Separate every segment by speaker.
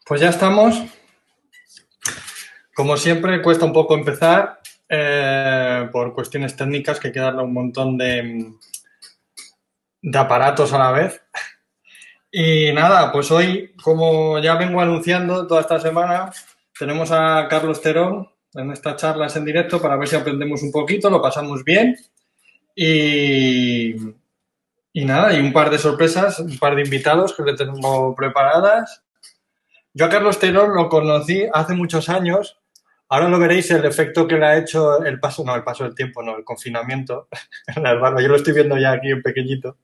Speaker 1: Pues ya estamos. Como siempre, cuesta un poco empezar por cuestiones técnicas, que hay que darle un montón de aparatos a la vez. Y nada, pues hoy, como ya vengo anunciando toda esta semana, tenemos a Carlos Terón en estas charlas en directo para ver si aprendemos un poquito, lo pasamos bien. Y nada, y un par de sorpresas, un par de invitados que le tengo preparadas. Yo a Carlos Terón lo conocí hace muchos años. Ahora lo veréis el efecto que le ha hecho el paso del tiempo, no, el confinamiento. Yo lo estoy viendo ya aquí en pequeñito.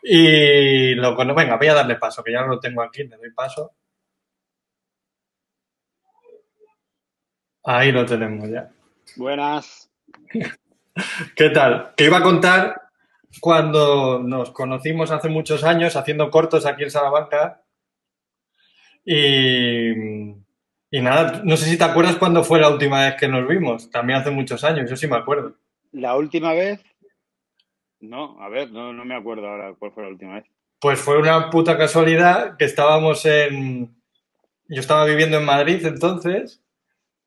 Speaker 1: Y venga, voy a darle paso, que ya lo tengo aquí, le doy paso. Ahí lo tenemos ya.
Speaker 2: Buenas.
Speaker 1: ¿Qué tal? Que iba a contar cuando nos conocimos hace muchos años haciendo cortos aquí en Salamanca. Y nada, no sé si te acuerdas cuándo fue la última vez que nos vimos. También hace muchos años, yo sí me acuerdo.
Speaker 2: La última vez, no, a ver, no me acuerdo ahora cuál fue la última vez.
Speaker 1: Pues fue una puta casualidad que yo estaba viviendo en Madrid entonces,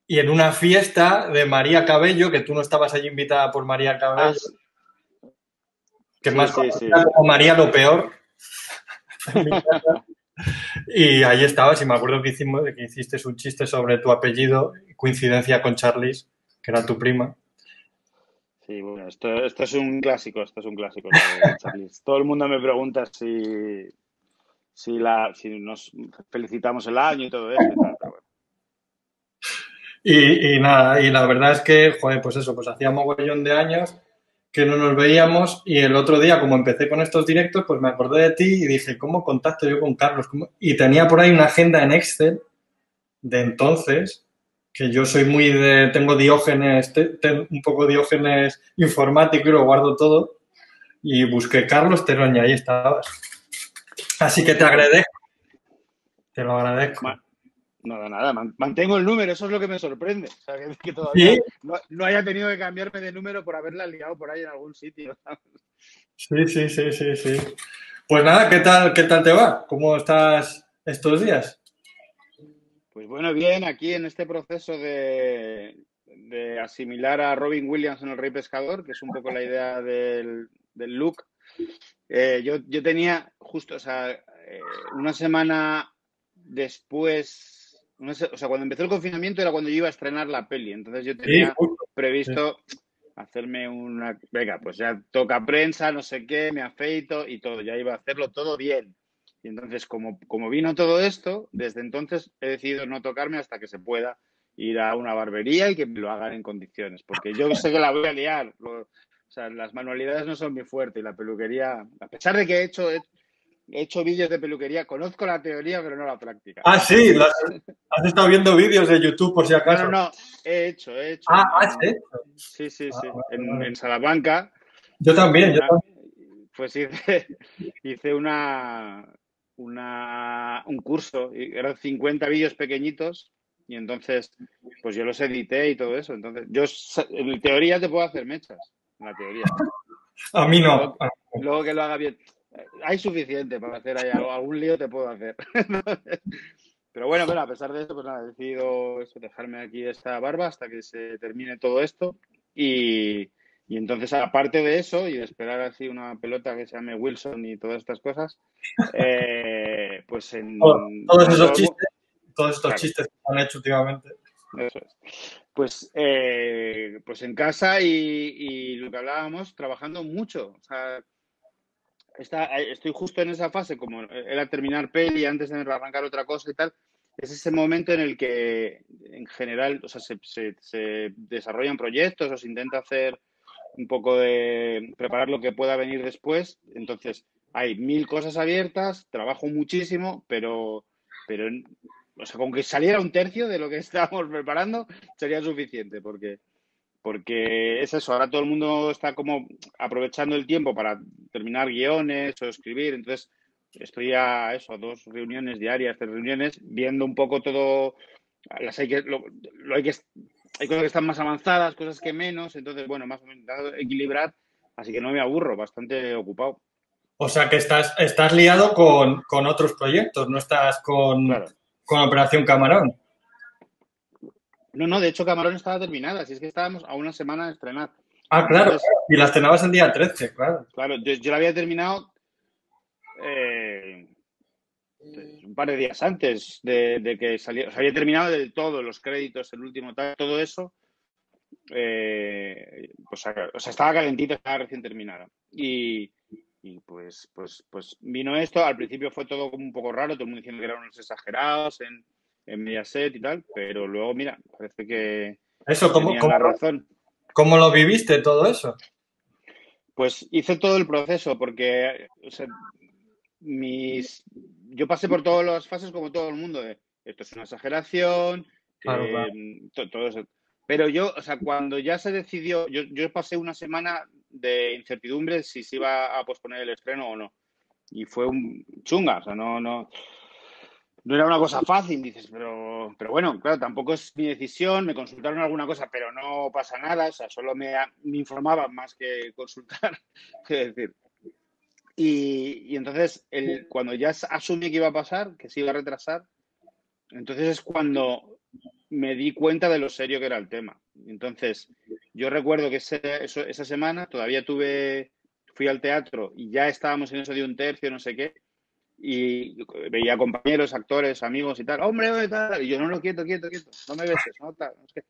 Speaker 1: y en una fiesta de María Cabello, que tú no estabas allí invitada por María Cabello, que
Speaker 2: sí,
Speaker 1: más
Speaker 2: sí.
Speaker 1: como María lo peor. Y ahí estabas, y me acuerdo que hiciste un chiste sobre tu apellido, coincidencia con Charlize, que era tu prima.
Speaker 2: Sí, bueno, esto es un clásico, lo de Charlize. Todo el mundo me pregunta si nos felicitamos el año y todo esto y tal, pero bueno.
Speaker 1: Y nada, y la verdad es que, joder, pues eso, pues hacía mogollón de años que no nos veíamos, y el otro día, como empecé con estos directos, pues me acordé de ti y dije, ¿cómo contacto yo con Carlos? Y tenía por ahí una agenda en Excel de entonces, que yo soy tengo Diógenes, un poco Diógenes informático y lo guardo todo, y busqué Carlos Terón y ahí estabas. Así que te agradezco, te lo agradezco.
Speaker 2: Nada, mantengo el número, eso es lo que me sorprende. O sea, que todavía
Speaker 1: ¿Sí?
Speaker 2: no haya tenido que cambiarme de número por haberla liado por ahí en algún sitio.
Speaker 1: Sí. Pues nada, qué tal te va? ¿Cómo estás estos días?
Speaker 2: Pues bueno, bien, aquí en este proceso de asimilar a Robin Williams en El Rey Pescador, que es un poco la idea del look. Yo tenía justo, o sea, una semana después, o sea, cuando empezó el confinamiento era cuando yo iba a estrenar la peli, entonces yo
Speaker 1: Sí,
Speaker 2: tenía
Speaker 1: justo.
Speaker 2: previsto hacerme venga, pues ya toca prensa, no sé qué, me afeito y todo, ya iba a hacerlo todo bien. Y entonces, como vino todo esto, desde entonces he decidido no tocarme hasta que se pueda ir a una barbería y que me lo hagan en condiciones, porque yo sé que la voy a liar. O sea, las manualidades no son mi fuerte y la peluquería, a pesar de que he hecho vídeos de peluquería, conozco la teoría pero no la práctica.
Speaker 1: Ah, sí,
Speaker 2: Entonces,
Speaker 1: has estado viendo vídeos de YouTube por si acaso.
Speaker 2: no, he hecho.
Speaker 1: Ah, has hecho.
Speaker 2: Sí.
Speaker 1: Ah, vale.
Speaker 2: En Salamanca
Speaker 1: Yo
Speaker 2: hice
Speaker 1: también, yo
Speaker 2: una,
Speaker 1: también.
Speaker 2: pues hice un curso, y eran 50 vídeos pequeñitos y entonces pues yo los edité y todo eso. Entonces, en teoría te puedo hacer mechas, en la teoría.
Speaker 1: A mí no.
Speaker 2: Luego que lo haga bien. Hay suficiente para hacer ahí algún lío te puedo hacer. Pero bueno, a pesar de eso, pues nada, he decidido dejarme aquí esta barba hasta que se termine todo esto. Y entonces, aparte de eso, y de esperar así una pelota que se llame Wilson y todas estas cosas, pues
Speaker 1: Todos
Speaker 2: como
Speaker 1: esos
Speaker 2: todo el mundo,
Speaker 1: chistes, todos estos
Speaker 2: claro,
Speaker 1: chistes que han hecho últimamente.
Speaker 2: eso es. Pues en casa y lo que hablábamos, trabajando mucho. O sea, estoy justo en esa fase, como era terminar peli antes de arrancar otra cosa y tal. Es ese momento en el que, en general, o sea, se desarrollan proyectos o se intenta hacer un poco de preparar lo que pueda venir después. Entonces, hay mil cosas abiertas, trabajo muchísimo, pero o sea, con que saliera un tercio de lo que estábamos preparando sería suficiente, porque es eso, ahora todo el mundo está como aprovechando el tiempo para terminar guiones o escribir, entonces estoy a eso, a 2 reuniones diarias, 3 reuniones, viendo un poco todo, hay cosas que están más avanzadas, cosas que menos, entonces bueno, más o menos equilibrar, así que no me aburro, bastante ocupado.
Speaker 1: O sea que estás liado con otros proyectos, no estás con
Speaker 2: Claro.
Speaker 1: con Operación Camarón.
Speaker 2: No, no, de hecho Camarón estaba terminada, así es que estábamos a una semana de estrenar.
Speaker 1: Ah, claro,
Speaker 2: Entonces,
Speaker 1: claro. Y la estrenabas el día 13, claro.
Speaker 2: claro, yo la había terminado un par de días antes de que saliera. O sea, había terminado de todo, los créditos, el último tal, todo eso. Pues, o sea, estaba calentita, estaba recién terminada. Y pues vino esto. Al principio fue todo como un poco raro, todo el mundo diciendo que eran unos exagerados en Mediaset y tal, pero luego, mira, parece que
Speaker 1: Eso,
Speaker 2: tenían la razón.
Speaker 1: cómo lo viviste todo eso?
Speaker 2: Pues hice todo el proceso porque, o sea, yo pasé por todas las fases como todo el mundo de esto es una exageración,
Speaker 1: Claro, claro.
Speaker 2: todo eso. Pero yo, o sea, cuando ya se decidió, yo pasé una semana de incertidumbre si se iba a posponer el estreno o no. Y fue un chunga, o sea, no era una cosa fácil, dices, pero bueno, claro, tampoco es mi decisión, me consultaron alguna cosa, pero no pasa nada, o sea, solo me informaban más que consultar, es decir. Y entonces, cuando ya asumí que iba a pasar, que se iba a retrasar, entonces es cuando me di cuenta de lo serio que era el tema. Entonces, yo recuerdo que esa semana todavía fui al teatro y ya estábamos en eso de un tercio, no sé qué, y veía compañeros, actores, amigos y tal, hombre, tal, y yo, no, quieto, no me beses, no, tal, no sé qué.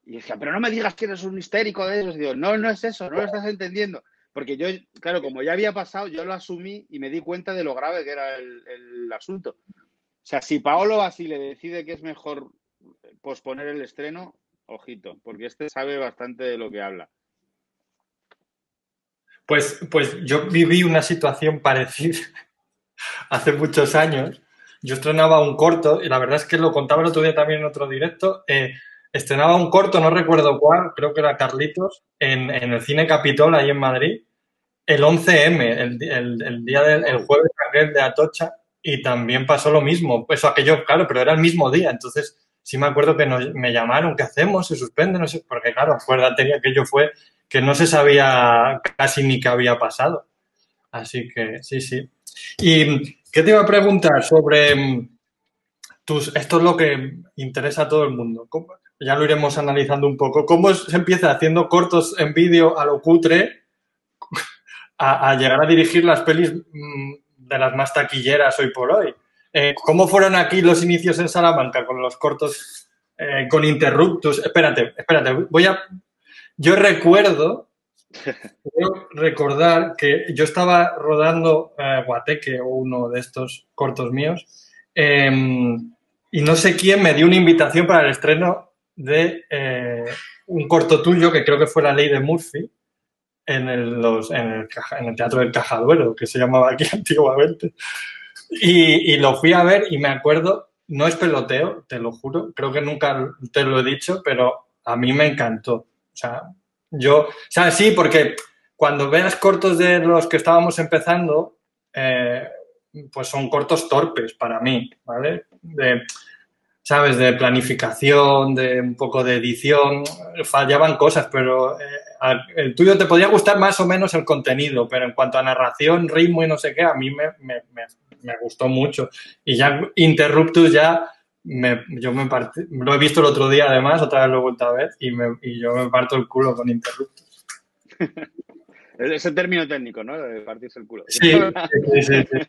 Speaker 2: Y decía, pero no me digas que eres un histérico de esos. Y digo, no, no es eso, no lo estás entendiendo. Porque yo, claro, como ya había pasado, yo lo asumí y me di cuenta de lo grave que era el asunto. O sea, si Paolo Basile decide que es mejor posponer el estreno, ojito, porque este sabe bastante de lo que habla.
Speaker 1: Pues yo viví una situación parecida hace muchos años. Yo estrenaba un corto, y la verdad es que lo contaba el otro día también en otro directo. Estrenaba un corto, no recuerdo cuál, creo que era Carlitos, en el Cine Capitol, ahí en Madrid, el 11M, el día el
Speaker 2: Wow.
Speaker 1: jueves aquel de Atocha, y también pasó lo mismo. Pues aquello, claro, pero era el mismo día, entonces sí me acuerdo que me llamaron, ¿qué hacemos? ¿Se suspende? No sé, porque claro, acuérdate que aquello fue que no se sabía casi ni qué había pasado. Así que sí, sí. ¿Y qué te iba a preguntar sobre esto es lo que interesa a todo el mundo? Ya lo iremos analizando un poco. ¿Cómo se empieza haciendo cortos en vídeo a lo cutre a llegar a dirigir las pelis de las más taquilleras hoy por hoy? ¿Cómo fueron aquí los inicios en Salamanca con los cortos con Interruptus? Espérate, Yo recuerdo Quiero recordar que yo estaba rodando Guateque, o uno de estos cortos míos, eh, y no sé quién me dio una invitación para el estreno de un corto tuyo, que creo que fue La Ley de Murphy, en el Teatro del Cajaduero, que se llamaba aquí antiguamente. Y lo fui a ver y me acuerdo, no es peloteo, te lo juro, creo que nunca te lo he dicho, pero a mí me encantó. O sea, o sea, sí, porque cuando veas cortos de los que estábamos empezando, pues son cortos torpes para mí, ¿vale? ¿Sabes? De planificación, de un poco de edición, fallaban cosas, pero el tuyo te podría gustar más o menos el contenido, pero en cuanto a narración, ritmo y no sé qué, a mí me gustó mucho. Y ya Interruptus ya yo me partí, lo he visto el otro día además, otra vez lo he vuelto a ver y yo me parto el culo con Interruptus.
Speaker 2: Ese término técnico, ¿no? De partirse el culo.
Speaker 1: Sí, sí, sí, sí,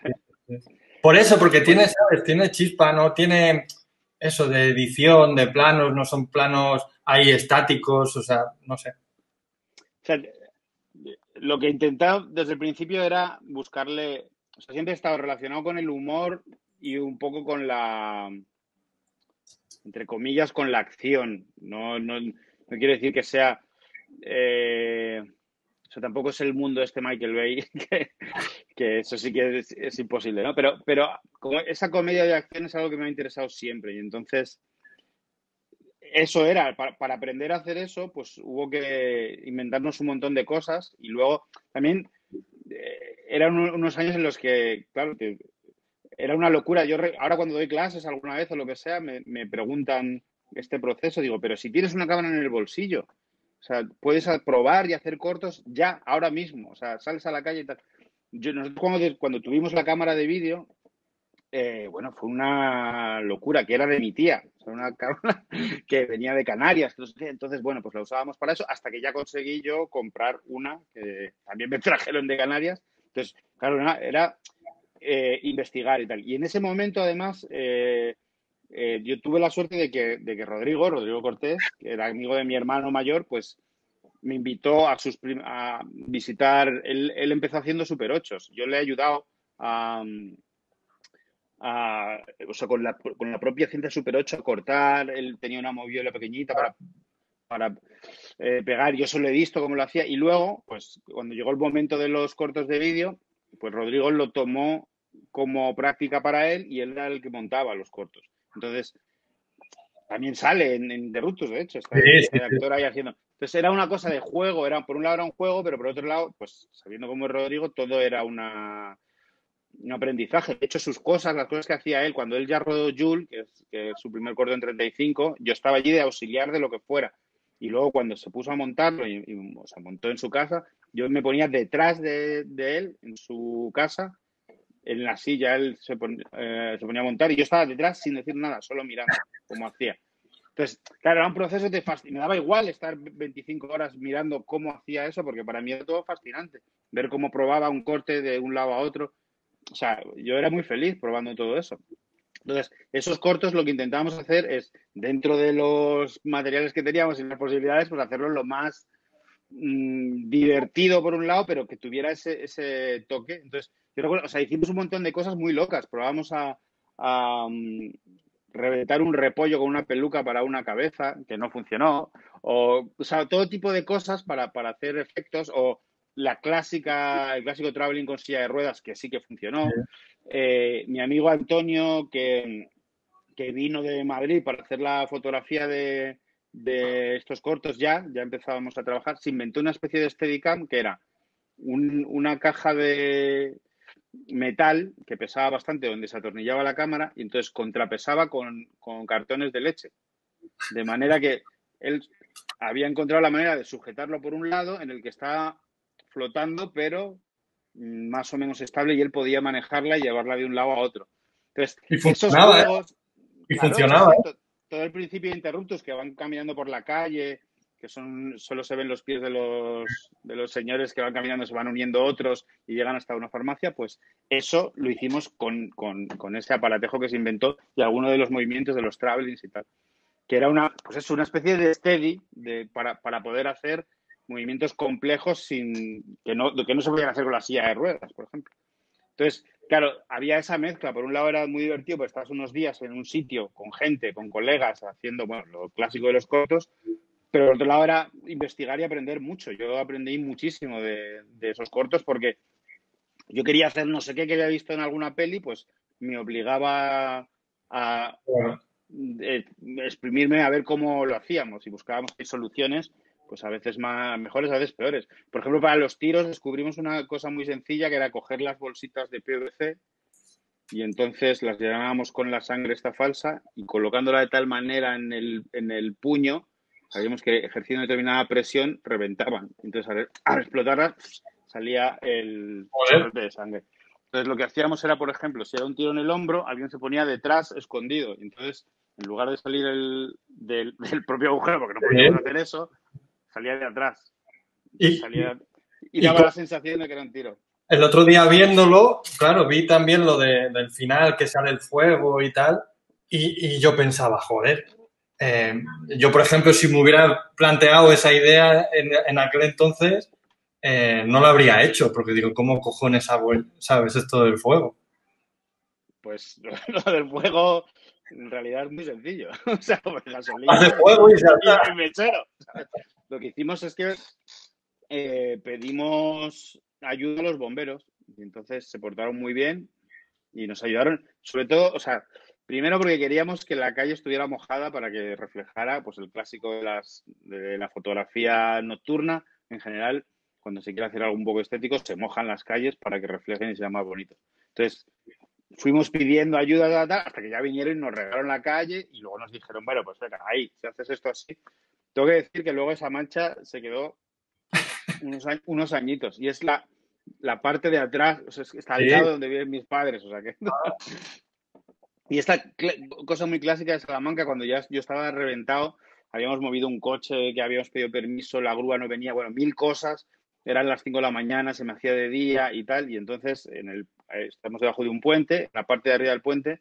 Speaker 1: sí. Por eso, porque tiene,
Speaker 2: Pues,
Speaker 1: ¿sabes? Tiene chispa, no tiene eso de edición, de planos, no son planos ahí estáticos, o sea, no sé.
Speaker 2: o sea, lo que he intentado desde el principio era buscarle, o sea, siempre he estado relacionado con el humor y un poco con entre comillas, con la acción. No quiero decir que sea, o sea, tampoco es el mundo este Michael Bay, que eso sí que es imposible, ¿no? Pero como esa comedia de acción es algo que me ha interesado siempre y entonces eso era, para aprender a hacer eso, pues hubo que inventarnos un montón de cosas y luego también eran unos años en los que, claro, que era una locura. Ahora cuando doy clases alguna vez o lo que sea, me preguntan este proceso, digo, pero si tienes una cámara en el bolsillo, o sea, puedes probar y hacer cortos ya, ahora mismo, o sea, sales a la calle y tal. Nosotros cuando tuvimos la cámara de vídeo, bueno, fue una locura, que era de mi tía, o sea, una cabrona que venía de Canarias. Entonces, bueno, pues la usábamos para eso, hasta que ya conseguí yo comprar una, que también me trajeron de Canarias. Entonces, claro, era investigar y tal. Y en ese momento, además, yo tuve la suerte de que Rodrigo Cortés, que era amigo de mi hermano mayor, pues me invitó a visitar. Él empezó haciendo Super 8. Yo le he ayudado a, o sea, con la propia cinta Super 8 a cortar. Él tenía una moviola pequeñita para pegar. Yo solo he visto cómo lo hacía. Y luego, pues cuando llegó el momento de los cortos de vídeo, pues Rodrigo lo tomó como práctica para él y él era el que montaba los cortos. Entonces, también sale en The Ruptus, de hecho, está
Speaker 1: Sí,
Speaker 2: está
Speaker 1: sí,
Speaker 2: de
Speaker 1: sí.
Speaker 2: actor ahí haciendo. Entonces era una cosa de juego, por un lado era un juego, pero por otro lado, pues sabiendo cómo es Rodrigo, todo era un aprendizaje. De hecho, sus cosas, las cosas que hacía él, cuando él ya rodó Joule, que es su primer corto en 35, yo estaba allí de auxiliar de lo que fuera. Y luego cuando se puso a montarlo o sea, montó en su casa, yo me ponía detrás de él, en su casa, en la silla, él se ponía a montar y yo estaba detrás sin decir nada, solo mirando cómo hacía. Entonces, claro, era un proceso de me daba igual estar 25 horas mirando cómo hacía eso, porque para mí era todo fascinante. Ver cómo probaba un corte de un lado a otro. O sea, yo era muy feliz probando todo eso. Entonces, esos cortos lo que intentábamos hacer es, dentro de los materiales que teníamos y las posibilidades, pues hacerlo lo más divertido por un lado, pero que tuviera ese toque. Entonces, yo recuerdo, o sea, hicimos un montón de cosas muy locas. Probamos a reventar un repollo con una peluca para una cabeza, que no funcionó. O sea, todo tipo de cosas para hacer efectos. O el clásico traveling con silla de ruedas, que sí que funcionó. Mi amigo Antonio, que vino de Madrid para hacer la fotografía de estos cortos, ya empezábamos a trabajar, se inventó una especie de Steadicam que era una caja de metal que pesaba bastante, donde se atornillaba la cámara y entonces contrapesaba con cartones de leche. De manera que él había encontrado la manera de sujetarlo por un lado en el que estaba flotando, pero más o menos estable, y él podía manejarla y llevarla de un lado a otro. Entonces,
Speaker 1: Y
Speaker 2: esos
Speaker 1: funcionaba, ¿eh?
Speaker 2: juegos,
Speaker 1: Y
Speaker 2: claro, sí,
Speaker 1: funcionaba,
Speaker 2: sí,
Speaker 1: ¿eh?
Speaker 2: todo el principio de Interruptus, que van caminando por la calle, que solo se ven los pies de los señores que van caminando, se van uniendo otros y llegan hasta una farmacia, pues eso lo hicimos con ese aparatejo que se inventó y algunos de los movimientos de los travelings y tal, que era pues es una especie de steady para poder hacer movimientos complejos que no se podían hacer con la silla de ruedas, por ejemplo. Entonces, claro, había esa mezcla. Por un lado era muy divertido, porque estabas unos días en un sitio con gente, con colegas, haciendo, bueno, lo clásico de los cortos, pero por otro lado era investigar y aprender mucho. Yo aprendí muchísimo de esos cortos porque yo quería hacer no sé qué que había visto en alguna peli, pues me obligaba a
Speaker 1: Bueno,
Speaker 2: exprimirme a ver cómo lo hacíamos y buscábamos soluciones, pues a veces mejores, a veces peores. Por ejemplo, para los tiros descubrimos una cosa muy sencilla, que era coger las bolsitas de PVC y entonces las llenábamos con la sangre esta falsa y colocándola de tal manera en el puño, sabíamos que ejerciendo determinada presión reventaban. Entonces al explotarlas salía el
Speaker 1: joder.
Speaker 2: chorrete de sangre. Entonces lo que hacíamos era, por ejemplo, si era un tiro en el hombro, alguien se ponía detrás escondido. Entonces, en lugar de salir del propio agujero, porque no podíamos hacer eso, salía de atrás. Entonces
Speaker 1: Y,
Speaker 2: salía y
Speaker 1: y
Speaker 2: daba la sensación de que era un tiro.
Speaker 1: el otro día viéndolo, claro, vi también lo del final, que sale el fuego y tal, y yo pensaba, joder, yo por ejemplo, si me hubiera planteado esa idea en aquel entonces, no lo habría hecho, porque digo, ¿cómo cojones hago, sabes, esto del fuego?
Speaker 2: Pues lo del fuego en realidad es muy sencillo. O sea, pues
Speaker 1: Hace
Speaker 2: gasolina
Speaker 1: fuego y salta.
Speaker 2: y mechero. ¿Sabes? Lo que hicimos es que pedimos ayuda a los bomberos y entonces se portaron muy bien y nos ayudaron, sobre todo, o sea, primero porque queríamos que la calle estuviera mojada para que reflejara, pues, el clásico de la fotografía nocturna. En general, cuando se quiere hacer algo un poco estético, se mojan las calles para que reflejen y sea más bonito. Entonces, fuimos pidiendo ayuda hasta que ya vinieron y nos regaron la calle y luego nos dijeron, bueno, pues venga, ahí, si haces esto así. Tengo que decir que luego esa mancha se quedó unos añitos y es la parte de atrás, o sea, está al
Speaker 1: Sí,
Speaker 2: lado donde viven mis padres, o sea que Y esta cosa muy clásica de Salamanca, cuando ya yo estaba reventado, habíamos movido un coche, que habíamos pedido permiso, la grúa no venía, bueno, mil cosas, eran las 5 de la mañana, se me hacía de día y tal, y entonces estamos debajo de un puente, en la parte de arriba del puente,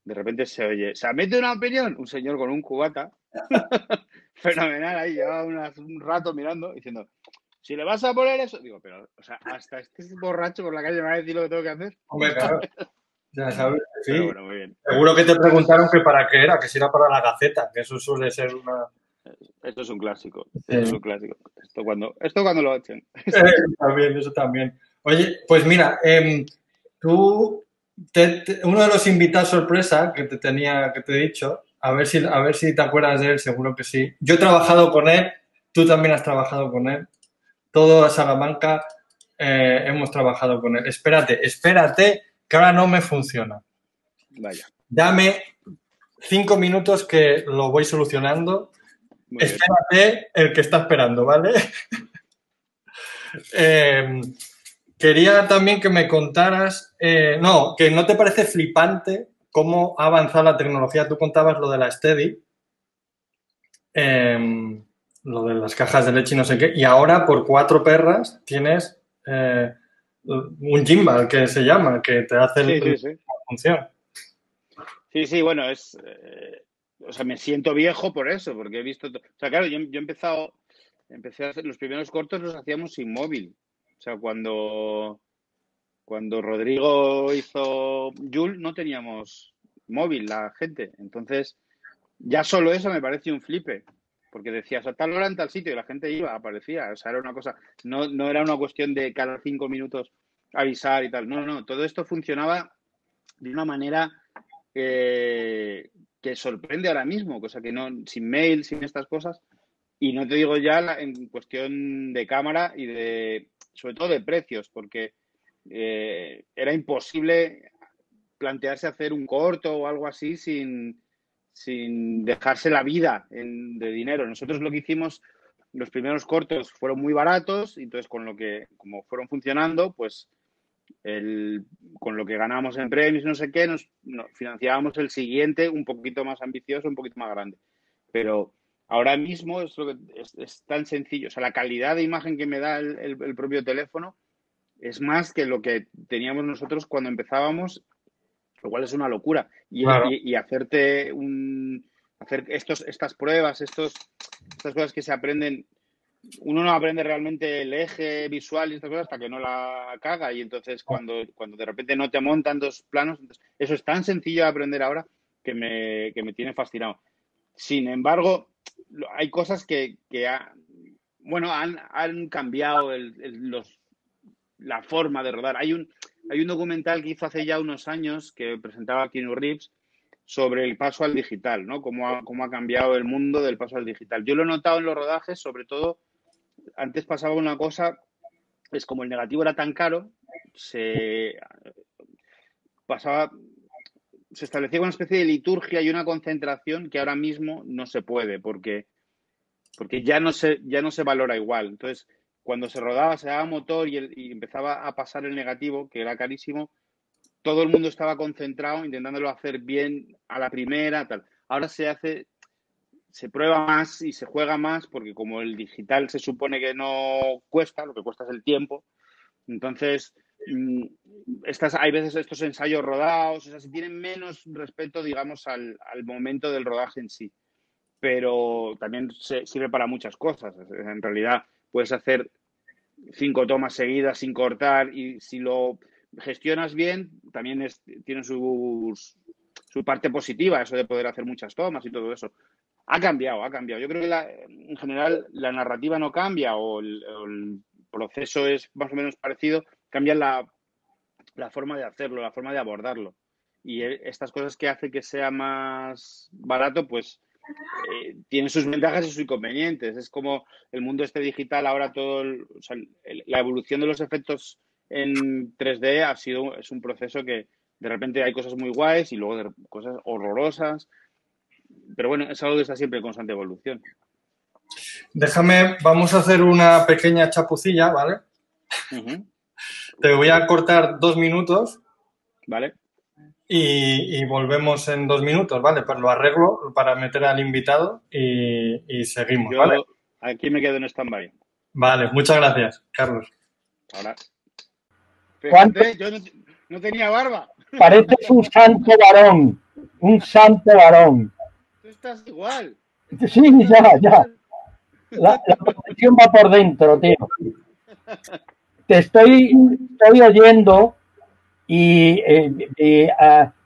Speaker 2: de repente se oye, ¿se mete una opinión? Un señor con un cubata, fenomenal, ahí llevaba un rato mirando, diciendo, si le vas a poner eso, digo, pero, o sea, hasta este borracho por la calle me va a decir lo que tengo que hacer.
Speaker 1: Hombre, claro, ya sabes,
Speaker 2: Pero
Speaker 1: sí.
Speaker 2: bueno, muy bien.
Speaker 1: Seguro que te preguntaron que para qué era, que si era para la Gaceta, que eso suele ser una...
Speaker 2: Esto es un clásico. Esto es
Speaker 1: Sí.
Speaker 2: un clásico. Esto cuando lo echen.
Speaker 1: También, eso también. Oye, pues mira, tú, uno de los invitados sorpresa que te tenía, que te he dicho, a ver si te acuerdas de él, seguro que sí. Yo he trabajado con él, tú también has trabajado con él. Todo a Salamanca hemos trabajado con él. Espérate, espérate, que ahora no me funciona.
Speaker 2: Vaya.
Speaker 1: Dame 5 minutos que lo voy solucionando.
Speaker 2: Muy bien.
Speaker 1: Espérate el que está esperando, ¿vale? Quería también que me contaras, no, que no te parece flipante cómo ha avanzado la tecnología. Tú contabas lo de la Steady, lo de las cajas de leche y no sé qué, y ahora por 4 perras tienes un gimbal que se llama, que te hace
Speaker 2: Sí,
Speaker 1: la
Speaker 2: sí, sí.
Speaker 1: función.
Speaker 2: Sí, sí, bueno, o sea, me siento viejo por eso, porque he visto... O sea, claro, yo he empecé a hacer los primeros cortos los hacíamos sin móvil. O sea, cuando Rodrigo hizo Joule no teníamos móvil la gente. Entonces, ya solo eso me parece un flipe. Porque decías, a tal hora en tal sitio y la gente iba, aparecía. O sea, era una cosa, no era una cuestión de cada 5 minutos avisar y tal. No, no, todo esto funcionaba de una manera que sorprende ahora mismo, cosa que no, sin mail, sin estas cosas. Y no te digo ya en cuestión de cámara y sobre todo de precios, porque era imposible plantearse hacer un corto o algo así sin dejarse la vida de dinero. Nosotros lo que hicimos, los primeros cortos fueron muy baratos, y entonces como fueron funcionando, pues con lo que ganamos en premios, no sé qué, nos financiábamos el siguiente un poquito más ambicioso, un poquito más grande. Pero ahora mismo es tan sencillo. O sea, la calidad de imagen que me da el propio teléfono es más que lo que teníamos nosotros cuando empezábamos, lo cual es una locura.
Speaker 1: Claro.
Speaker 2: Y hacer estas pruebas, estas cosas que se aprenden. Uno no aprende realmente el eje visual y estas cosas hasta que no la caga, y entonces cuando de repente no te montan dos planos, eso es tan sencillo de aprender ahora que me tiene fascinado. Sin embargo, hay cosas bueno, han cambiado la forma de rodar. Hay un documental que hizo hace ya unos años que presentaba Keanu Reeves sobre el paso al digital, ¿no? Cómo ha cambiado el mundo del paso al digital. Yo lo he notado en los rodajes, sobre todo. Antes pasaba una cosa, es como el negativo era tan caro, se establecía una especie de liturgia y una concentración que ahora mismo no se puede, porque ya no se valora igual. Entonces, cuando se rodaba, se daba motor y empezaba a pasar el negativo, que era carísimo, todo el mundo estaba concentrado intentándolo hacer bien a la primera, tal. Ahora se prueba más y se juega más, porque como el digital se supone que no cuesta, lo que cuesta es el tiempo. Entonces, hay veces estos ensayos rodados, o sea, se tienen menos respeto, digamos, al momento del rodaje en sí. Pero también sirve para muchas cosas. En realidad, puedes hacer 5 tomas seguidas sin cortar, y si lo gestionas bien, también tiene su parte positiva, eso de poder hacer muchas tomas y todo eso. Ha cambiado. Yo creo que en general la narrativa no cambia, o el proceso es más o menos parecido, cambia la forma de hacerlo, la forma de abordarlo. Y estas cosas que hace que sea más barato, pues tienen sus ventajas y sus inconvenientes. Es como el mundo digital, ahora o sea, la evolución de los efectos en 3D es un proceso que de repente hay cosas muy guays y luego cosas horrorosas. Pero bueno, es algo que está siempre en constante evolución.
Speaker 1: Vamos a hacer una pequeña chapucilla, ¿vale?
Speaker 2: Uh-huh.
Speaker 1: Te voy a cortar 2 minutos.
Speaker 2: ¿Vale?
Speaker 1: y volvemos en 2 minutos, ¿vale? Pues lo arreglo para meter al invitado y seguimos, ¿vale?
Speaker 2: Yo aquí me quedo en stand-by.
Speaker 1: Vale, muchas gracias, Carlos.
Speaker 2: Ahora.
Speaker 3: ¿Cuánto?
Speaker 2: Fíjate, yo no tenía barba.
Speaker 3: Pareces un santo varón, un santo varón.
Speaker 2: Tú estás igual.
Speaker 3: Sí, ya. La profesión va por dentro, tío. Te estoy oyendo y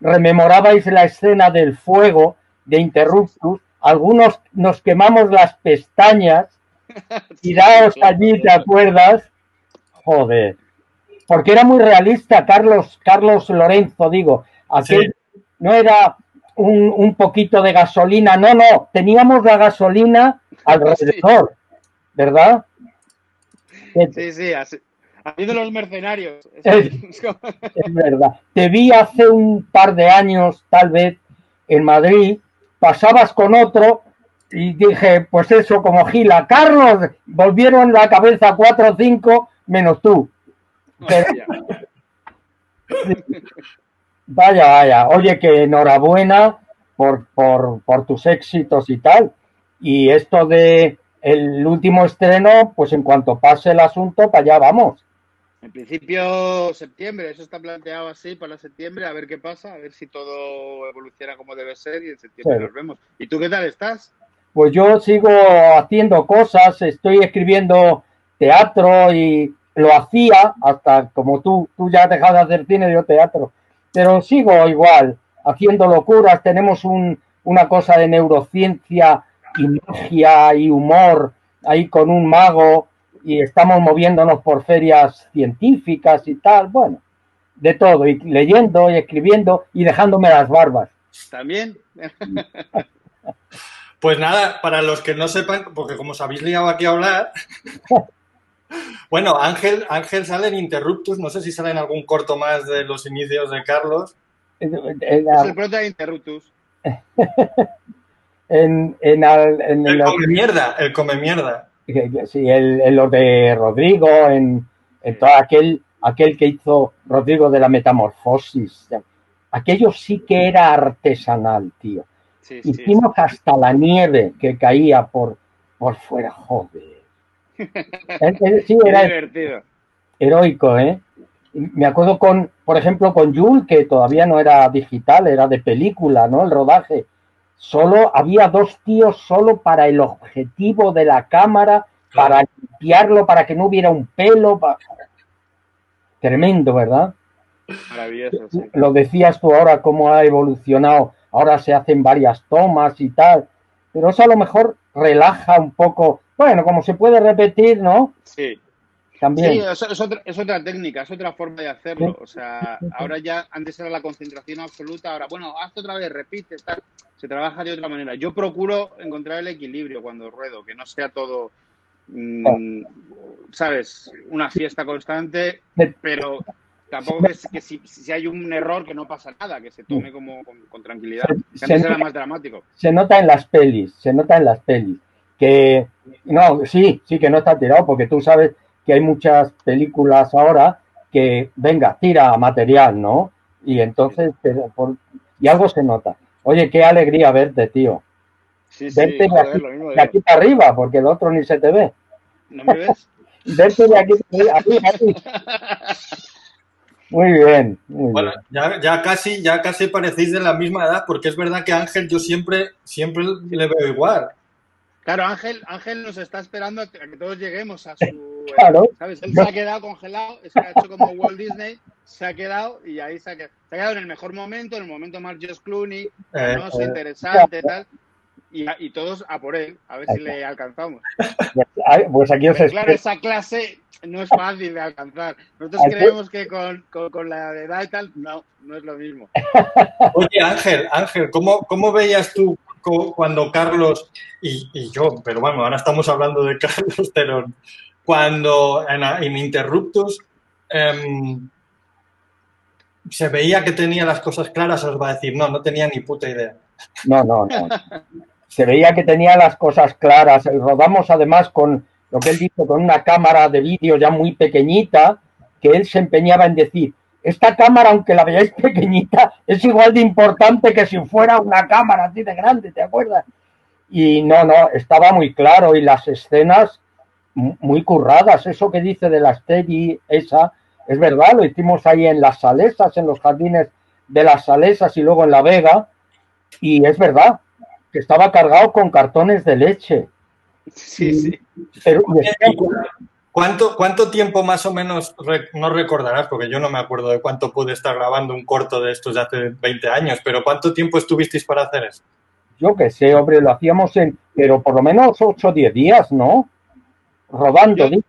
Speaker 3: rememorabais la escena del fuego de Interruptus. Algunos nos quemamos las pestañas. Tiraos allí, ¿te acuerdas? Joder. Porque era muy realista, Carlos Lorenzo, digo. Aquel sí. No era un poquito de gasolina, no. Teníamos la gasolina alrededor, ¿verdad?
Speaker 2: Sí, así. Haciendo los mercenarios.
Speaker 3: Es verdad. Te vi hace un par de años, tal vez, en Madrid, pasabas con otro y dije, pues eso, como Gila. Carlos, volvieron la cabeza 4 o 5 menos tú. Pero... Vaya. Oye, que enhorabuena por tus éxitos y tal. Y esto de el último estreno, pues en cuanto pase el asunto, para allá vamos.
Speaker 2: En principio, septiembre, eso está planteado así para septiembre, a ver qué pasa, a ver si todo evoluciona como debe ser y en septiembre nos vemos. ¿Y tú qué tal estás?
Speaker 3: Pues yo sigo haciendo cosas, estoy escribiendo teatro y lo hacía hasta como tú ya has dejado de hacer cine, yo teatro, pero sigo igual, haciendo locuras. Tenemos una cosa de neurociencia y magia y humor ahí con un mago y estamos moviéndonos por ferias científicas y tal, bueno, de todo, y leyendo y escribiendo y dejándome las barbas.
Speaker 2: ¿También?
Speaker 1: Pues nada, para los que no sepan, porque como os habéis liado aquí a hablar, bueno, Ángel sale en Interruptus, no sé si sale en algún corto más de los inicios de Carlos.
Speaker 2: Es el prota de Interruptus.
Speaker 3: El
Speaker 1: come mierda.
Speaker 3: Sí, lo de Rodrigo, en todo aquel que hizo Rodrigo de la Metamorfosis. Aquello sí que era artesanal, tío. Sí, hicimos hasta la nieve que caía por fuera, joder. Sí, era
Speaker 2: divertido.
Speaker 3: Heroico, ¿eh? Me acuerdo por ejemplo, con Jules, que todavía no era digital, era de película, ¿no? El rodaje. Había 2 tíos solo para el objetivo de la cámara, para limpiarlo, para que no hubiera un pelo. Tremendo, ¿verdad?
Speaker 2: Maravilloso, sí.
Speaker 3: Lo decías tú ahora, cómo ha evolucionado. Ahora se hacen varias tomas y tal. Pero eso a lo mejor relaja un poco. Bueno, como se puede repetir, ¿no?
Speaker 2: Sí.
Speaker 3: También.
Speaker 2: Sí, es otra técnica, es otra forma de hacerlo. O sea, ahora ya, antes era la concentración absoluta, ahora, bueno, hazte otra vez, repite, tal. Se trabaja de otra manera. Yo procuro encontrar el equilibrio cuando ruedo, que no sea todo, ¿sabes? Una fiesta constante, pero tampoco que si hay un error que no pasa nada, que se tome como con tranquilidad. Que antes era más dramático.
Speaker 3: Se nota en las pelis, que no, sí que no está tirado, porque tú sabes que hay muchas películas ahora que, venga, tira material, ¿no? Y entonces, y algo se nota. Oye, qué alegría verte, tío.
Speaker 2: Sí,
Speaker 3: verte
Speaker 2: joder,
Speaker 3: de aquí para arriba, porque el otro ni se te ve.
Speaker 2: ¿No me ves?
Speaker 3: Verte de aquí para arriba. Muy bien.
Speaker 1: Bueno, ya casi parecéis de la misma edad, porque es verdad que Ángel yo siempre le veo igual.
Speaker 2: Claro, Ángel nos está esperando a que todos lleguemos a su...
Speaker 3: Claro.
Speaker 2: ¿Sabes? Él se ha quedado congelado, se ha hecho como Walt Disney, se ha quedado y ahí se ha quedado en el mejor momento, en el momento más George Clooney, interesante, tal. Y todos a por él, a ver si le alcanzamos.
Speaker 3: Pues aquí os
Speaker 2: espero. Claro, esa clase no es fácil de alcanzar. Nosotros creemos que con la edad y tal, no es lo mismo.
Speaker 1: Oye, Ángel, ¿cómo veías tú cuando Carlos y yo, pero bueno, ahora estamos hablando de Carlos Terón, cuando en Interruptus se veía que tenía las cosas claras, os va a decir, no tenía ni puta idea?
Speaker 3: No. Se veía que tenía las cosas claras. Rodamos además con lo que él dijo, con una cámara de vídeo ya muy pequeñita, que él se empeñaba en decir, esta cámara, aunque la veáis pequeñita, es igual de importante que si fuera una cámara así de grande, ¿te acuerdas? Y no, estaba muy claro y las escenas muy curradas. Eso que dice de la Stegi, esa, es verdad, lo hicimos ahí en las Salesas, en los jardines de las Salesas y luego en La Vega, y es verdad que estaba cargado con cartones de leche.
Speaker 2: Sí, sí.
Speaker 3: Pero,
Speaker 1: ¿Cuánto tiempo más o menos no recordarás? Porque yo no me acuerdo de cuánto pude estar grabando un corto de estos de hace 20 años, pero ¿cuánto tiempo estuvisteis para hacer eso?
Speaker 3: Yo qué sé, hombre, lo hacíamos pero por lo menos 8 o 10 días, ¿no? Rodando, digo.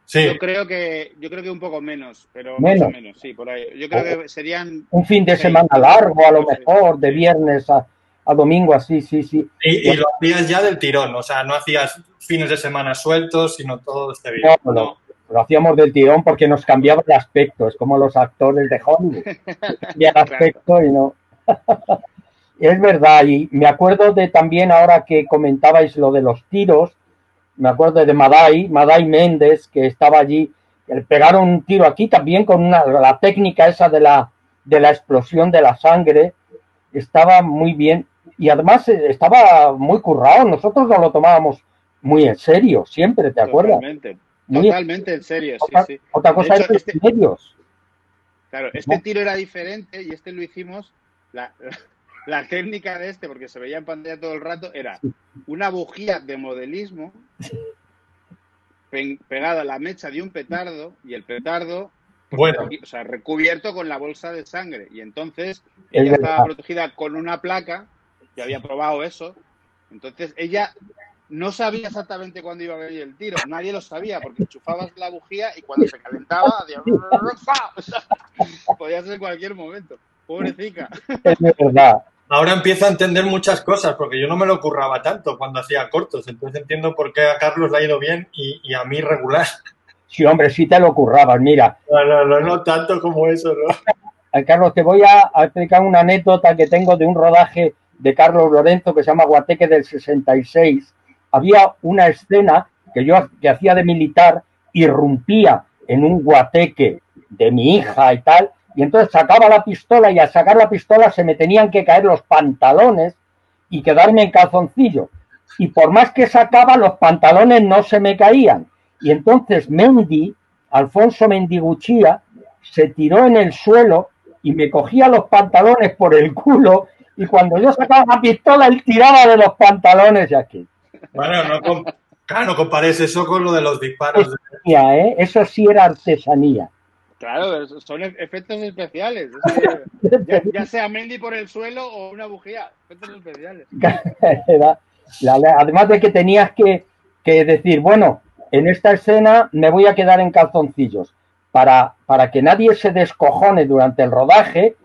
Speaker 1: Sí.
Speaker 2: Yo creo que un poco menos, pero más o menos, sí, por ahí. Yo creo que serían...
Speaker 3: Un fin de semana largo, a lo mejor, de viernes a domingo, así, sí.
Speaker 1: Y lo hacías ya del tirón, o sea, no hacías fines de semana sueltos, sino todo este vídeo.
Speaker 3: No, lo hacíamos del tirón porque nos cambiaba el aspecto, es como los actores de Hollywood. Cambia el aspecto y no... Es verdad, y me acuerdo de también ahora que comentabais lo de los tiros, me acuerdo de Madai Méndez, que estaba allí, le pegaron un tiro aquí también con la técnica esa de la explosión de la sangre, estaba muy bien, y además estaba muy currado, nosotros nos lo tomábamos muy en serio, siempre, ¿te acuerdas?
Speaker 2: Totalmente en serio, sí.
Speaker 3: Otra cosa es los medios.
Speaker 2: Claro, este tiro era diferente y este lo hicimos, la técnica de este, porque se veía en pantalla todo el rato, era una bujía de modelismo pegada a la mecha de un petardo y el petardo o sea, recubierto con la bolsa de sangre. Y entonces ella estaba protegida con una placa, que había probado eso. Entonces ella no sabía exactamente cuándo iba a venir el tiro. Nadie lo sabía porque enchufabas la bujía y cuando se calentaba, o sea, podía ser en cualquier momento. Pobrecita.
Speaker 3: Es verdad.
Speaker 1: Ahora empiezo a entender muchas cosas, porque yo no me lo curraba tanto cuando hacía cortos. Entonces entiendo por qué a Carlos le ha ido bien y a mí regular.
Speaker 3: Sí, hombre, sí te lo currabas, mira.
Speaker 1: No tanto como eso, ¿no?
Speaker 3: Carlos, te voy a explicar una anécdota que tengo de un rodaje de Carlos Lorenzo que se llama Guateque del 66. Había una escena que yo que hacía de militar, irrumpía en un guateque de mi hija y tal, y entonces sacaba la pistola y al sacar la pistola se me tenían que caer los pantalones y quedarme en calzoncillo. Y por más que sacaba, los pantalones no se me caían. Y entonces Alfonso Mendiguchía, se tiró en el suelo y me cogía los pantalones por el culo y cuando yo sacaba la pistola, él tiraba de los pantalones y aquí.
Speaker 1: Bueno, no compares eso con lo de los disparos.
Speaker 3: Eso sí era artesanía.
Speaker 2: Claro, son efectos especiales. Ya sea Mendy por el suelo o una bujía, efectos especiales.
Speaker 3: Además de que tenías que decir, bueno, en esta escena me voy a quedar en calzoncillos para que nadie se descojone durante el rodaje.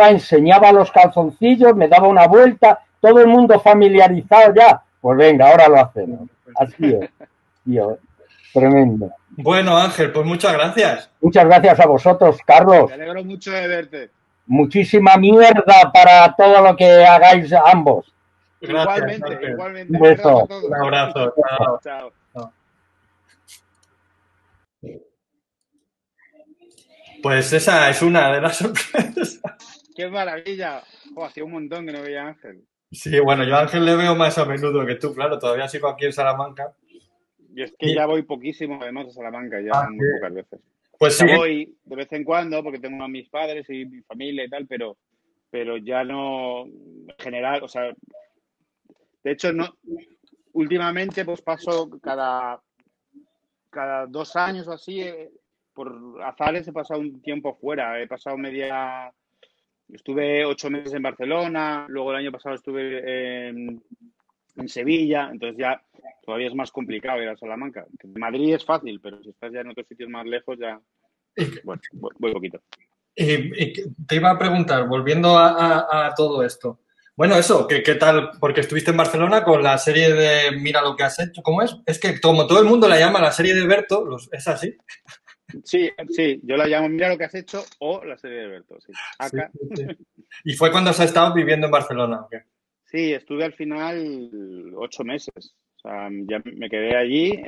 Speaker 3: Enseñaba los calzoncillos, me daba una vuelta, todo el mundo familiarizado ya. Pues venga, ahora lo hacemos. Así es, tío, tremendo.
Speaker 1: Bueno, Ángel, pues muchas gracias.
Speaker 3: Muchas gracias a vosotros, Carlos.
Speaker 2: Me alegro mucho de verte.
Speaker 3: Muchísima mierda para todo lo que hagáis ambos.
Speaker 2: Gracias, igualmente.
Speaker 3: Un beso.
Speaker 1: Un abrazo.
Speaker 2: Chao.
Speaker 1: Pues esa es una de las sorpresas.
Speaker 2: ¡Qué maravilla! Hacía un montón que no veía a Ángel.
Speaker 1: Sí, bueno, yo a Ángel le veo más a menudo que tú, claro, todavía sigo aquí en Salamanca.
Speaker 2: Y es que ya voy poquísimo, además, a Salamanca, ya muy pocas veces.
Speaker 1: Pues sí.
Speaker 2: Voy de vez en cuando, porque tengo a mis padres y mi familia y tal, pero ya no, en general, o sea, de hecho, no, últimamente pues paso cada 2 años o así, por azares he pasado un tiempo fuera, estuve 8 meses en Barcelona, luego el año pasado estuve en Sevilla, entonces ya todavía es más complicado ir a Salamanca. Madrid es fácil, pero si estás ya en otros sitios más lejos, ya, bueno, voy poquito.
Speaker 1: Y te iba a preguntar, volviendo a todo esto. Bueno, eso, ¿qué tal? Porque estuviste en Barcelona con la serie de Mira lo que has hecho. ¿Cómo es? Es que como todo el mundo la llama la serie de Berto, ¿es así?
Speaker 2: Sí, yo la llamo Mira lo que has hecho o la serie de Berto, sí. Acá.
Speaker 1: Sí. ¿Y fue cuando has estado viviendo en Barcelona? ¿Okay?
Speaker 2: Sí, estuve al final 8 meses. O sea, ya me quedé allí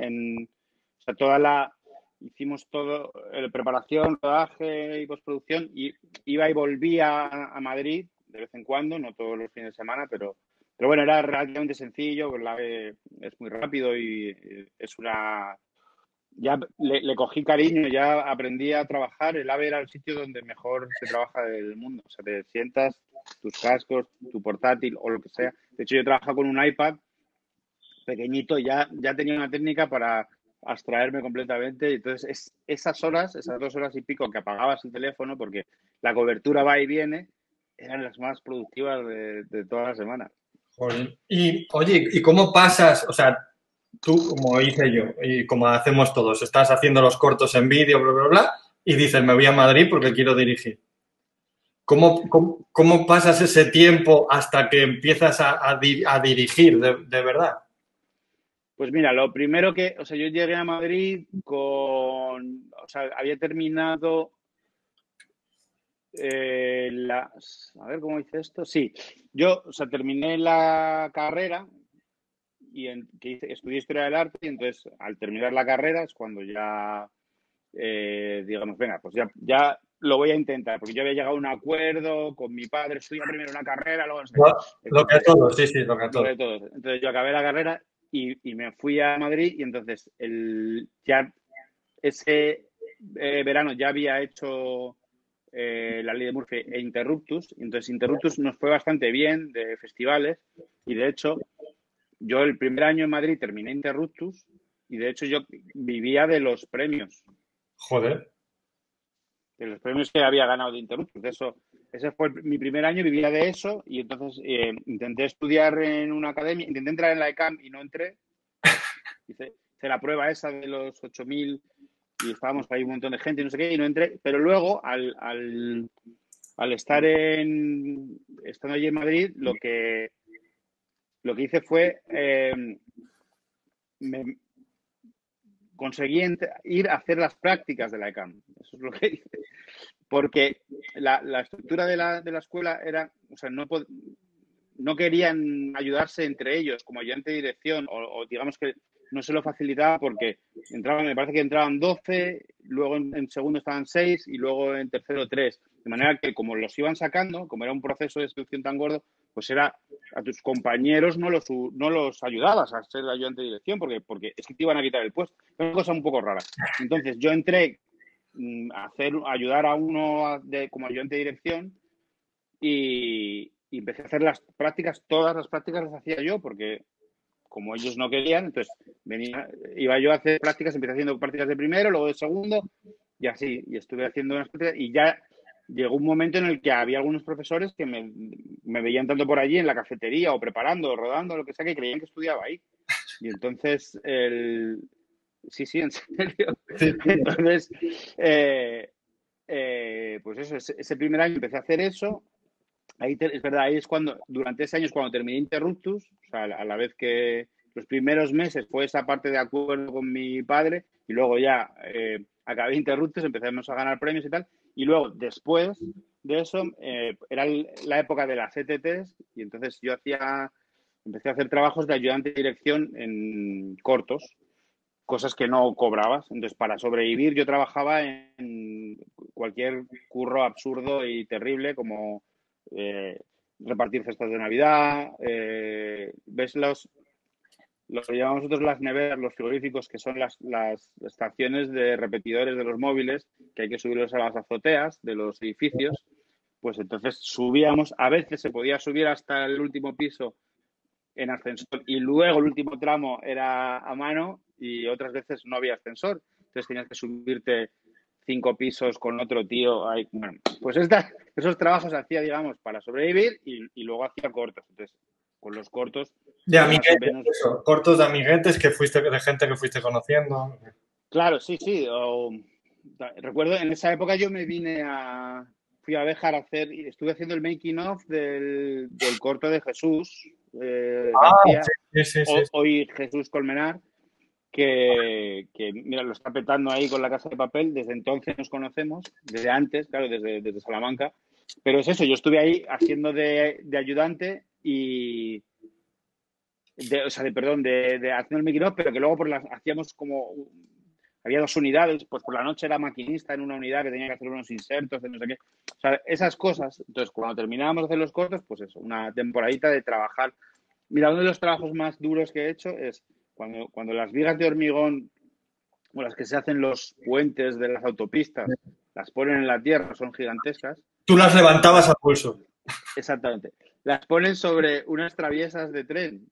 Speaker 2: hicimos todo, preparación, rodaje y postproducción, y iba y volvía a Madrid de vez en cuando, no todos los fines de semana, pero bueno, era relativamente sencillo, el AVE es muy rápido y es una... Ya le cogí cariño, ya aprendí a trabajar. El AVE era el sitio donde mejor se trabaja del mundo. O sea, te sientas, tus cascos, tu portátil o lo que sea. De hecho, yo trabajaba con un iPad pequeñito, ya tenía una técnica para abstraerme completamente. Y entonces, esas horas, esas 2 horas y pico que apagabas el teléfono, porque la cobertura va y viene, eran las más productivas de toda la semana.
Speaker 1: Joder. Y, oye, ¿y cómo pasas? O sea, tú, como hice yo, y como hacemos todos, estás haciendo los cortos en vídeo, bla, bla, bla, y dices, me voy a Madrid porque quiero dirigir. ¿Cómo pasas ese tiempo hasta que empiezas a dirigir de verdad?
Speaker 2: Pues mira, lo primero que, o sea, yo llegué a Madrid o sea, había terminado a ver cómo hice esto. Sí, yo, o sea, terminé la carrera y estudié Historia del Arte y entonces al terminar la carrera es cuando ya, digamos, venga, pues ya lo voy a intentar, porque yo había llegado a un acuerdo con mi padre, estudia primero una carrera, luego no sé qué.
Speaker 1: Lo que a
Speaker 2: Entonces,
Speaker 1: todos, sí, sí, lo que a
Speaker 2: lo
Speaker 1: todos.
Speaker 2: de todos. Entonces yo acabé la carrera y me fui a Madrid y entonces ya ese verano ya había hecho la ley de Murphy e Interruptus. Entonces Interruptus nos fue bastante bien de festivales y de hecho yo el primer año en Madrid terminé Interruptus y de hecho yo vivía de los premios.
Speaker 1: Joder.
Speaker 2: De los premios que había ganado de Interruptus. De eso, ese fue mi primer año, vivía de eso y entonces intenté estudiar en una academia, intenté entrar en la ECAM y no entré. Hice la prueba esa de los 8.000 y estábamos ahí un montón de gente y no sé qué y no entré. Pero luego, al estando allí en Madrid, lo que hice fue conseguí ir a hacer las prácticas de la ECAM. Eso es lo que hice. Porque la estructura de la escuela era, o sea, no querían ayudarse entre ellos como ayudante de dirección o digamos que no se lo facilitaba porque me parece que entraban 12, luego en segundo estaban 6 y luego en tercero 3. De manera que como los iban sacando, como era un proceso de selección tan gordo, pues era a tus compañeros no los ayudabas a ser ayudante de dirección porque es que te iban a quitar el puesto. Es una cosa un poco rara. Entonces yo entré ayudar a uno como ayudante de dirección y empecé a hacer las prácticas, todas las prácticas las hacía yo porque como ellos no querían, entonces iba yo a hacer prácticas, empecé haciendo prácticas de primero, luego de segundo y así, y estuve haciendo unas prácticas y ya llegó un momento en el que había algunos profesores que me veían tanto por allí en la cafetería o preparando o rodando, lo que sea, que creían que estudiaba ahí. Y entonces sí, en serio.
Speaker 1: Sí, sí.
Speaker 2: Entonces, pues eso, ese primer año empecé a hacer eso. Ahí es verdad, ahí es durante ese año es cuando terminé Interruptus, o sea, a la vez que los primeros meses fue esa parte de acuerdo con mi padre y luego ya acabé Interruptus, empezamos a ganar premios y tal. Y luego, después de eso, era la época de las ETTs y entonces yo empecé a hacer trabajos de ayudante de dirección en cortos, cosas que no cobrabas. Entonces, para sobrevivir, yo trabajaba en cualquier curro absurdo y terrible, como repartir cestas de Navidad. ¿Ves lo que llamamos nosotros las neveras, los frigoríficos, que son las estaciones de repetidores de los móviles, que hay que subirlos a las azoteas de los edificios? Pues entonces subíamos, a veces se podía subir hasta el último piso en ascensor y luego el último tramo era a mano y otras veces no había ascensor. Entonces tenías que subirte 5 pisos con otro tío. Ahí. Bueno, pues esos trabajos hacía, digamos, para sobrevivir y luego hacía cortos. Entonces, con los cortos,
Speaker 1: De
Speaker 2: pues más o
Speaker 1: amiguetes,
Speaker 2: menos.
Speaker 1: eso, cortos de amiguetes de gente que fuiste conociendo.
Speaker 2: Claro, sí. Recuerdo, en esa época yo fui a Béjar a estuve haciendo el making of del corto de Jesús García,
Speaker 1: Sí, sí, sí.
Speaker 2: hoy Jesús Colmenar, que mira, lo está petando ahí con La Casa de Papel. Desde entonces nos conocemos, desde antes, claro, desde Salamanca. Pero es eso, yo estuve ahí haciendo de ayudante y haciendo el making of, pero que luego hacíamos como había 2 unidades, pues por la noche era maquinista en una unidad que tenía que hacer unos insertos, de no sé qué. O sea, esas cosas. Entonces, cuando terminábamos de hacer los cortos, pues eso, una temporadita de trabajar. Mira, uno de los trabajos más duros que he hecho es cuando las vigas de hormigón o las que se hacen los puentes de las autopistas, las ponen en la tierra, son gigantescas.
Speaker 1: Tú las levantabas a pulso.
Speaker 2: Exactamente. Las ponen sobre unas traviesas de tren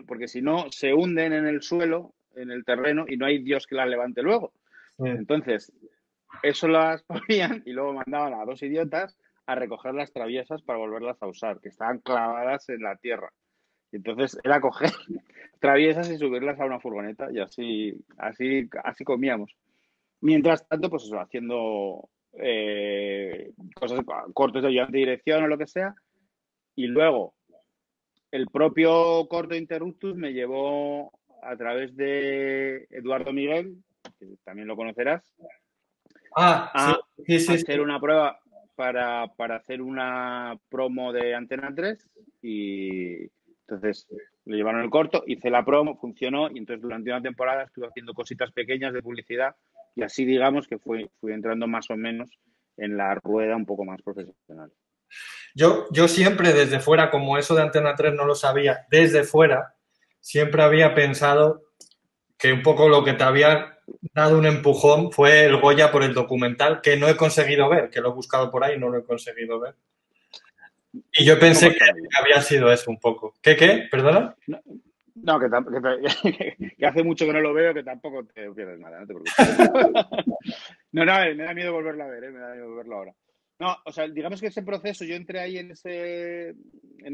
Speaker 2: porque si no se hunden en el suelo, en el terreno, y no hay Dios que las levante luego.
Speaker 1: Sí.
Speaker 2: Entonces, eso las ponían y luego mandaban a 2 idiotas a recoger las traviesas para volverlas a usar, que estaban clavadas en la tierra. Y entonces era coger traviesas y subirlas a una furgoneta y así comíamos. Mientras tanto, pues eso, haciendo cosas, cortos de ayudante de dirección o lo que sea. Y luego, el propio Corto Interruptus me llevó a través de Eduardo Miguel, que también lo conocerás, a hacer una prueba para hacer una promo de Antena 3 y entonces le llevaron el corto, hice la promo, funcionó y entonces durante una temporada estuve haciendo cositas pequeñas de publicidad y así digamos que fui entrando más o menos en la rueda un poco más profesional.
Speaker 1: Yo siempre desde fuera, como eso de Antena 3 no lo sabía, desde fuera siempre había pensado que un poco lo que te había dado un empujón fue el Goya por el documental, que no he conseguido ver, que lo he buscado por ahí y no lo he conseguido ver. Y yo pensé que había sido eso un poco. ¿Qué? ¿Perdona?
Speaker 2: No, que hace mucho que no lo veo, que tampoco te pierdes nada, no te preocupes. No, me da miedo volverlo a ver, me da miedo volverlo ahora. No, o sea, digamos que ese proceso, yo entré ahí en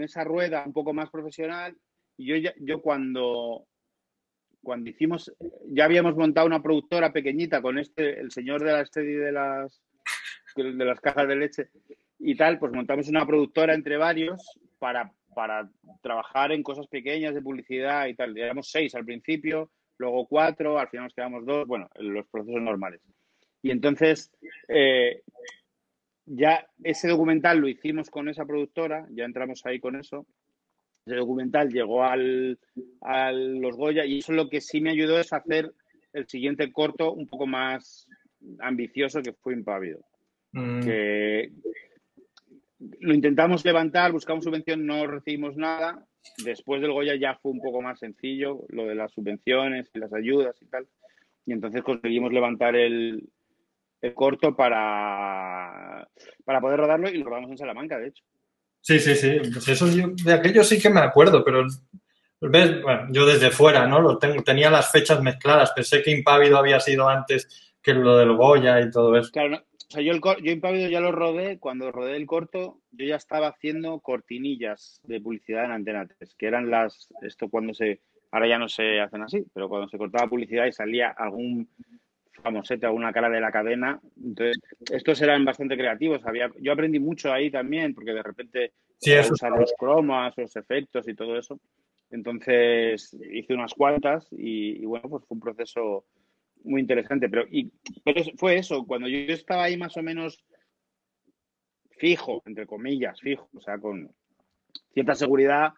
Speaker 2: esa rueda un poco más profesional y yo cuando hicimos, ya habíamos montado una productora pequeñita con el señor de la Steady de las cajas de leche y tal, pues montamos una productora entre varios para trabajar en cosas pequeñas de publicidad y tal. Éramos 6 al principio, luego 4, al final nos quedamos 2, bueno, los procesos normales. Y entonces, ya ese documental lo hicimos con esa productora, ya entramos ahí con eso. Ese documental llegó a los Goya y eso lo que sí me ayudó es hacer el siguiente corto un poco más ambicioso, que fue Impávido. Que lo intentamos levantar, buscamos subvención, no recibimos nada. Después del Goya ya fue un poco más sencillo, lo de las subvenciones y las ayudas y tal. Y entonces conseguimos levantar el corto para poder rodarlo y lo rodamos en Salamanca, de hecho.
Speaker 1: Sí. Pues eso de aquello sí que me acuerdo, pero ¿ves? Bueno, yo desde fuera, ¿no? Tenía las fechas mezcladas. Pensé que Impávido había sido antes que lo del Goya y todo eso.
Speaker 2: Claro, no. O sea, yo Impávido ya lo rodé. Cuando rodé el corto, yo ya estaba haciendo cortinillas de publicidad en Antena 3, que eran ahora ya no se hacen así, pero cuando se cortaba publicidad y salía algún famosete, alguna cara de la cadena. Entonces, estos eran bastante creativos. Yo aprendí mucho ahí también, porque de repente usar los cromas, los efectos y todo eso. Entonces, hice unas cuantas y bueno, pues fue un proceso muy interesante. Pero fue eso, cuando yo estaba ahí más o menos fijo, entre comillas, fijo, o sea, con cierta seguridad,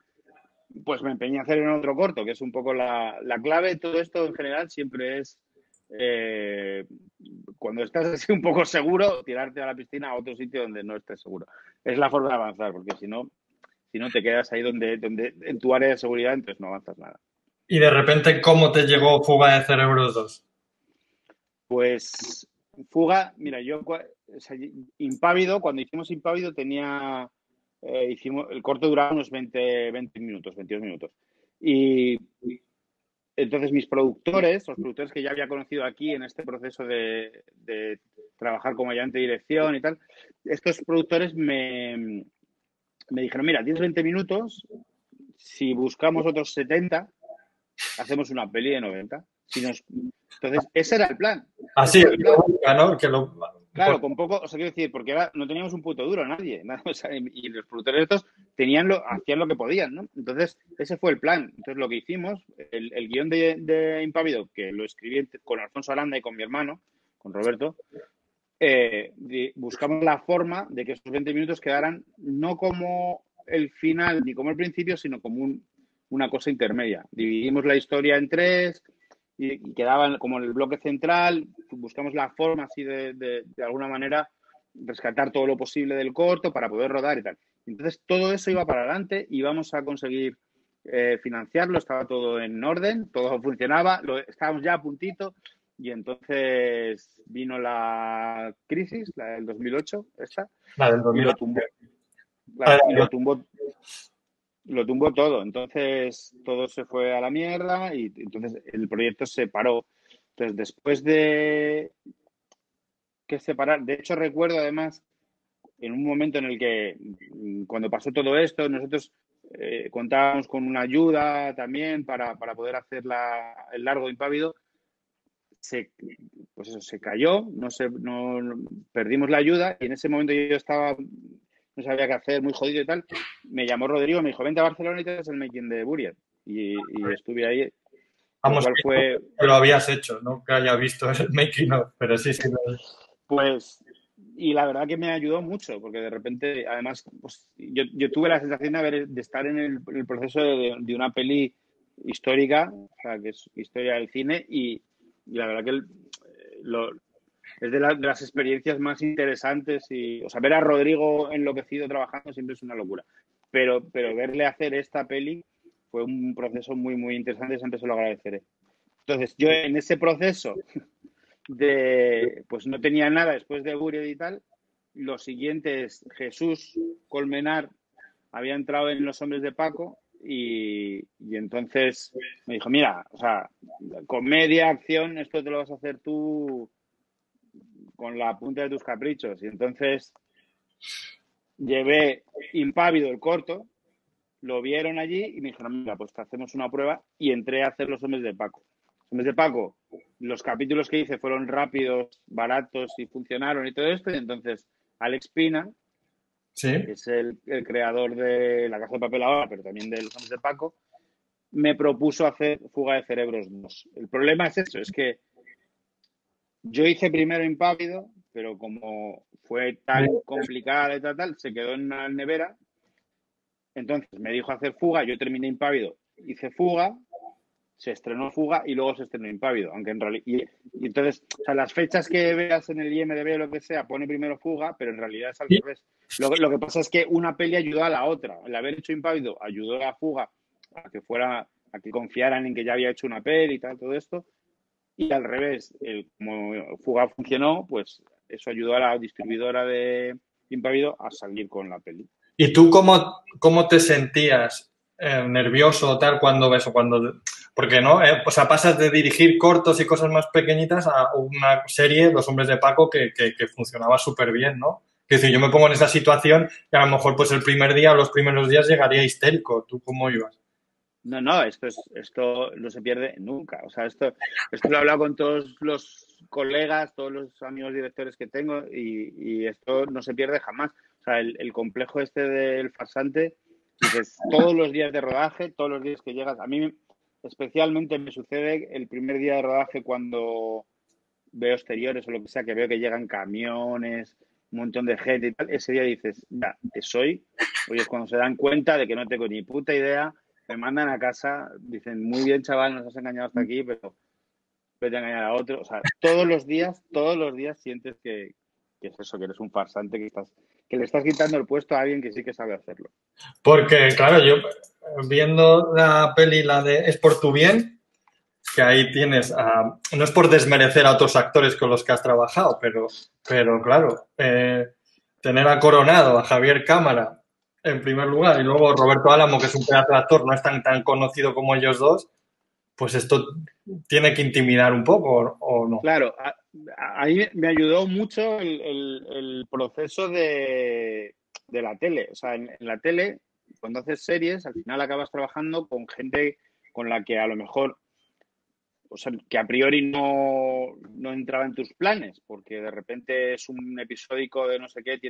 Speaker 2: pues me empeñé a hacer en otro corto, que es un poco la clave de todo esto en general, siempre es cuando estás así un poco seguro, tirarte a la piscina a otro sitio donde no estés seguro. Es la forma de avanzar, porque si no te quedas ahí donde en tu área de seguridad, entonces no avanzas nada.
Speaker 1: Y de repente, ¿cómo te llegó Fuga de Cerebros 2?
Speaker 2: Pues mira, Impávido, cuando hicimos Impávido el corto duraba unos 22 minutos. Y entonces mis productores, los productores que ya había conocido aquí en este proceso de trabajar como ayudante de dirección y tal, estos productores me dijeron, mira, tienes 20 minutos, si buscamos otros 70, hacemos una peli de 90. Entonces, ese era el plan.
Speaker 1: Así, ¿no?
Speaker 2: Claro, con poco, o sea, quiero decir, porque ahora no teníamos un puto duro, nadie. O sea, y los productores estos hacían lo que podían, ¿no? Entonces, ese fue el plan. Entonces, lo que hicimos, el guión de Impávido, que lo escribí con Alfonso Aranda y con mi hermano, con Roberto, buscamos la forma de que esos 20 minutos quedaran no como el final ni como el principio, sino como una cosa intermedia. Dividimos la historia en 3 y quedaba como en el bloque central. Buscamos la forma así de alguna manera rescatar todo lo posible del corto para poder rodar y tal. Entonces todo eso iba para adelante, íbamos a conseguir financiarlo, estaba todo en orden, todo funcionaba, estábamos ya a puntito y entonces vino la crisis, la del 2008, esta,
Speaker 1: La del
Speaker 2: y lo
Speaker 1: 2008.
Speaker 2: tumbó.
Speaker 1: Ah,
Speaker 2: Claro, y lo tumbó todo. Entonces todo se fue a la mierda y entonces el proyecto se paró. Entonces después de que se parar, de hecho recuerdo además en un momento en el que cuando pasó todo esto nosotros contábamos con una ayuda también para poder hacer el largo de Impávido. Pues eso, se cayó, perdimos la ayuda y en ese momento yo estaba, no sabía qué hacer, muy jodido y tal. Me llamó Rodrigo, me dijo, vente a Barcelona y te haces el making de Buried. Y estuve ahí, lo
Speaker 1: Vamos,
Speaker 2: cual fue,
Speaker 1: que lo habías hecho, no que haya visto el making of, pero sí, sí.
Speaker 2: pues, y la verdad que me ayudó mucho, porque de repente, además, pues, yo tuve la sensación de estar en el proceso de una peli histórica, o sea, que es historia del cine, y la verdad que es de las experiencias más interesantes y, o sea, ver a Rodrigo enloquecido trabajando siempre es una locura. Pero verle hacer esta peli fue un proceso muy, muy interesante y siempre se lo agradeceré. Entonces, yo en ese proceso pues no tenía nada después de Buried y tal. Los siguientes, Jesús Colmenar había entrado en Los Hombres de Paco y entonces me dijo, mira, o sea, comedia, acción, esto te lo vas a hacer tú con la punta de tus caprichos. Y entonces llevé Impávido el corto, lo vieron allí y me dijeron, mira, pues te hacemos una prueba y entré a hacer Los Hombres de Paco. Los Hombres de Paco, los capítulos que hice fueron rápidos, baratos y funcionaron y todo esto. Y entonces Alex Pina,
Speaker 1: Sí.
Speaker 2: que es el creador de La Casa de Papel ahora, pero también de Los Hombres de Paco, me propuso hacer Fuga de Cerebros 2. El problema es eso, es que yo hice primero Impávido, pero como fue tan complicada y tal, se quedó en una nevera. Entonces me dijo hacer Fuga, yo terminé Impávido, hice Fuga, se estrenó Fuga y luego se estrenó Impávido, aunque en realidad... Y entonces, o sea, las fechas que veas en el IMDb o lo que sea, pone primero Fuga, pero en realidad es al revés. Lo que pasa es que una peli ayudó a la otra. El haber hecho Impávido ayudó a Fuga a que confiaran en que ya había hecho una peli y tal, todo esto. Y al revés, como Fuga funcionó, pues eso ayudó a la distribuidora de Impávido a salir con la peli.
Speaker 1: ¿Y tú cómo te sentías nervioso o tal cuando ves o cuando... Porque no, o sea, pasas de dirigir cortos y cosas más pequeñitas a una serie, Los Hombres de Paco, que funcionaba súper bien, ¿no? Es decir, yo me pongo en esa situación y a lo mejor pues el primer día o los primeros días llegaría histérico. ¿Tú cómo ibas?
Speaker 2: No, esto no se pierde nunca. O sea, esto lo he hablado con todos los colegas, todos los amigos directores que tengo y esto no se pierde jamás. O sea, el complejo este del farsante, dices, todos los días de rodaje, todos los días que llegas, a mí especialmente me sucede el primer día de rodaje cuando veo exteriores o lo que sea, que veo que llegan camiones, un montón de gente y tal, ese día dices, ya, es hoy es cuando se dan cuenta de que no tengo ni puta idea. Me mandan a casa, dicen, muy bien, chaval, nos has engañado hasta aquí, pero vete a engañar a otro. O sea, todos los días sientes que es eso, que eres un farsante, que le estás quitando el puesto a alguien que sí que sabe hacerlo.
Speaker 1: Porque, claro, yo viendo la peli, la de Es por tu bien, que ahí tienes no es por desmerecer a otros actores con los que has trabajado, pero claro, tener a Coronado, a Javier Cámara en primer lugar y luego Roberto Álamo, que es un pedazo de actor, no es tan conocido como ellos dos, pues esto tiene que intimidar un poco o no.
Speaker 2: Claro, a mí me ayudó mucho el proceso de la tele. O sea, en la tele, cuando haces series, al final acabas trabajando con gente con la que a lo mejor, o sea, que a priori no entraba en tus planes, porque de repente es un episódico de no sé qué,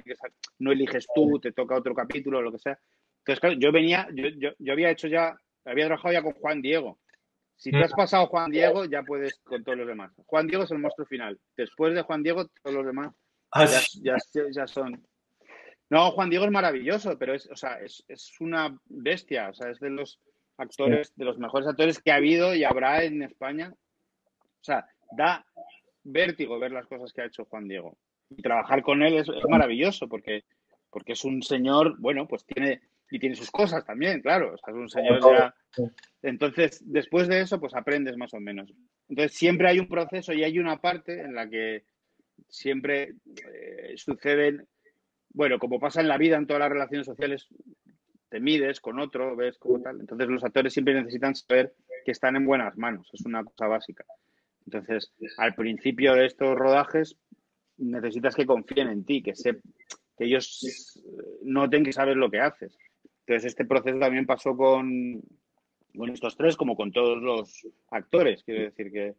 Speaker 2: no eliges tú, te toca otro capítulo, lo que sea. Entonces, claro, yo había trabajado ya con Juan Diego. Si te has pasado Juan Diego, ya puedes con todos los demás. Juan Diego es el monstruo final. Después de Juan Diego, todos los demás ya son. No, Juan Diego es maravilloso, pero es una bestia. O sea, es de los actores, de los mejores actores que ha habido y habrá en España. sea, da vértigo ver las cosas que ha hecho Juan Diego. Y trabajar con él es maravilloso porque es un señor, bueno, pues tiene sus cosas también, claro. O sea, es un señor ya. Entonces, después de eso, pues aprendes más o menos. Entonces, siempre hay un proceso y hay una parte en la que siempre suceden, bueno, como pasa en la vida, en todas las relaciones sociales, te mides con otro, ves como tal. Entonces, los actores siempre necesitan saber que están en buenas manos. Es una cosa básica. Entonces, al principio de estos rodajes, necesitas que confíen en ti, que ellos noten que sabes lo que haces. Entonces, este proceso también pasó con estos tres, como con todos los actores. Quiero decir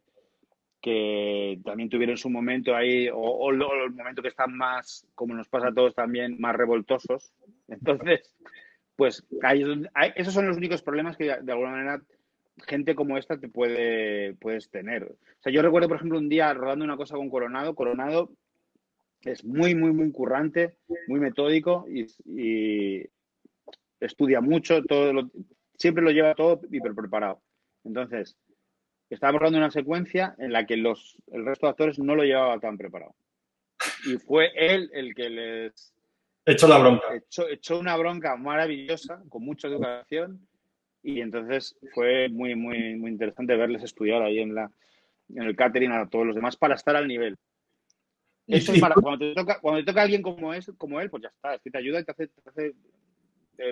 Speaker 2: que también tuvieron su momento ahí, o el momento que están más, como nos pasa a todos también, más revoltosos. Entonces, pues esos son los únicos problemas que de alguna manera gente como esta puedes tener. O sea, yo recuerdo, por ejemplo, un día rodando una cosa con Coronado. Coronado es muy, muy, muy currante, muy metódico y estudia mucho, siempre lo lleva todo hiper preparado. Entonces, estábamos rodando una secuencia en la que el resto de actores no lo llevaba tan preparado. Y fue él el que les
Speaker 1: echó la bronca.
Speaker 2: Echó una bronca maravillosa, con mucha educación, y entonces fue muy, muy, muy interesante verles estudiar ahí en el catering a todos los demás para estar al nivel. Eso es cuando te toca alguien como él, pues ya está, es que te ayuda y te hace